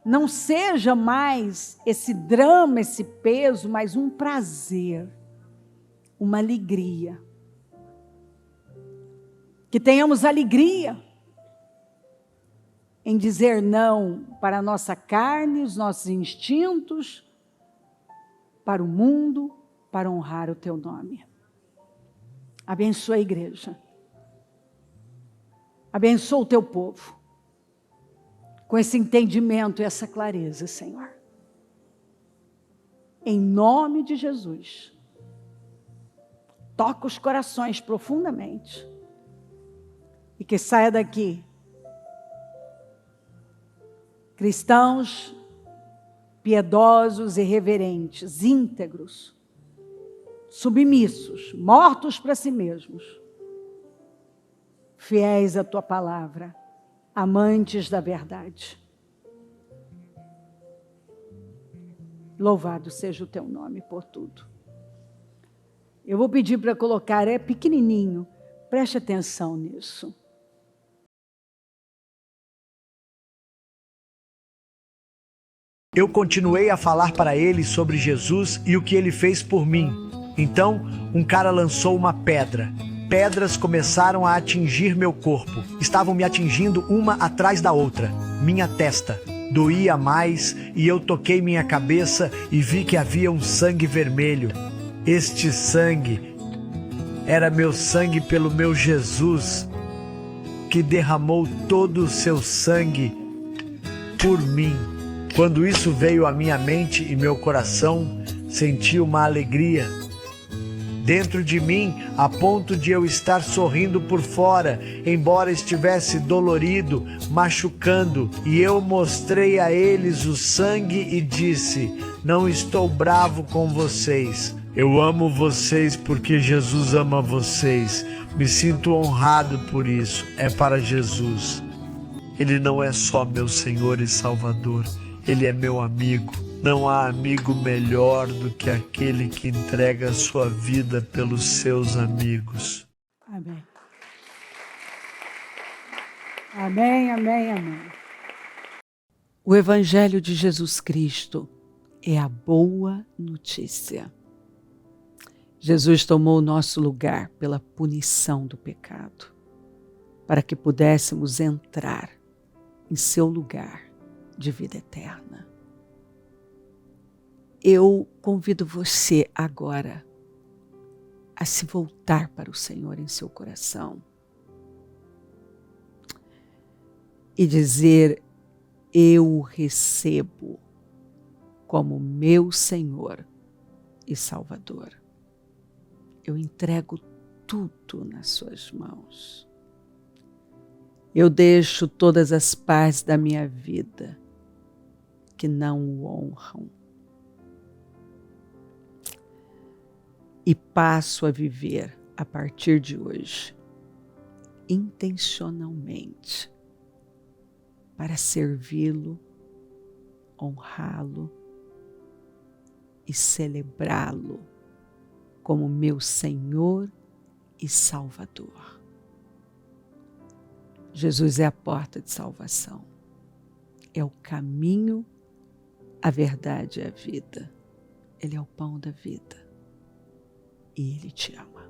não seja mais esse drama, esse peso, mas um prazer, uma alegria. Que tenhamos alegria em dizer não para a nossa carne, os nossos instintos, para o mundo, para honrar o teu nome. Abençoa a igreja. Abençoa o teu povo. Com esse entendimento e essa clareza, Senhor. Em nome de Jesus. Toca os corações profundamente. E que saia daqui cristãos piedosos e reverentes, íntegros, submissos, mortos para si mesmos, fiéis à tua palavra, amantes da verdade. Louvado seja o teu nome por tudo. Eu vou pedir para colocar, é pequenininho, preste atenção nisso. Eu continuei a falar para eles sobre Jesus e o que ele fez por mim. Então, um cara lançou uma pedra. Pedras começaram a atingir meu corpo. Estavam me atingindo uma atrás da outra. Minha testa doía mais e eu toquei minha cabeça e vi que havia um sangue vermelho. Este sangue era meu sangue pelo meu Jesus, que derramou todo o seu sangue por mim. Quando isso veio à minha mente e meu coração, senti uma alegria dentro de mim, a ponto de eu estar sorrindo por fora, embora estivesse dolorido, machucando. E eu mostrei a eles o sangue e disse: não estou bravo com vocês. Eu amo vocês porque Jesus ama vocês. Me sinto honrado por isso. É para Jesus. Ele não é só meu Senhor e Salvador. Ele é meu amigo. Não há amigo melhor do que aquele que entrega a sua vida pelos seus amigos. Amém. Amém, amém, amém. O Evangelho de Jesus Cristo é a boa notícia. Jesus tomou o nosso lugar pela punição do pecado, para que pudéssemos entrar em seu lugar de vida eterna. Eu convido você agora a se voltar para o Senhor em seu coração e dizer: eu o recebo como meu Senhor e Salvador. Eu entrego tudo nas suas mãos. Eu deixo todas as partes da minha vida que não o honram e passo a viver a partir de hoje intencionalmente para servi-lo, honrá-lo e celebrá-lo como meu Senhor e Salvador. Jesus é a porta de salvação. É o caminho, a verdade e a vida. Ele é o pão da vida. E Ele te ama.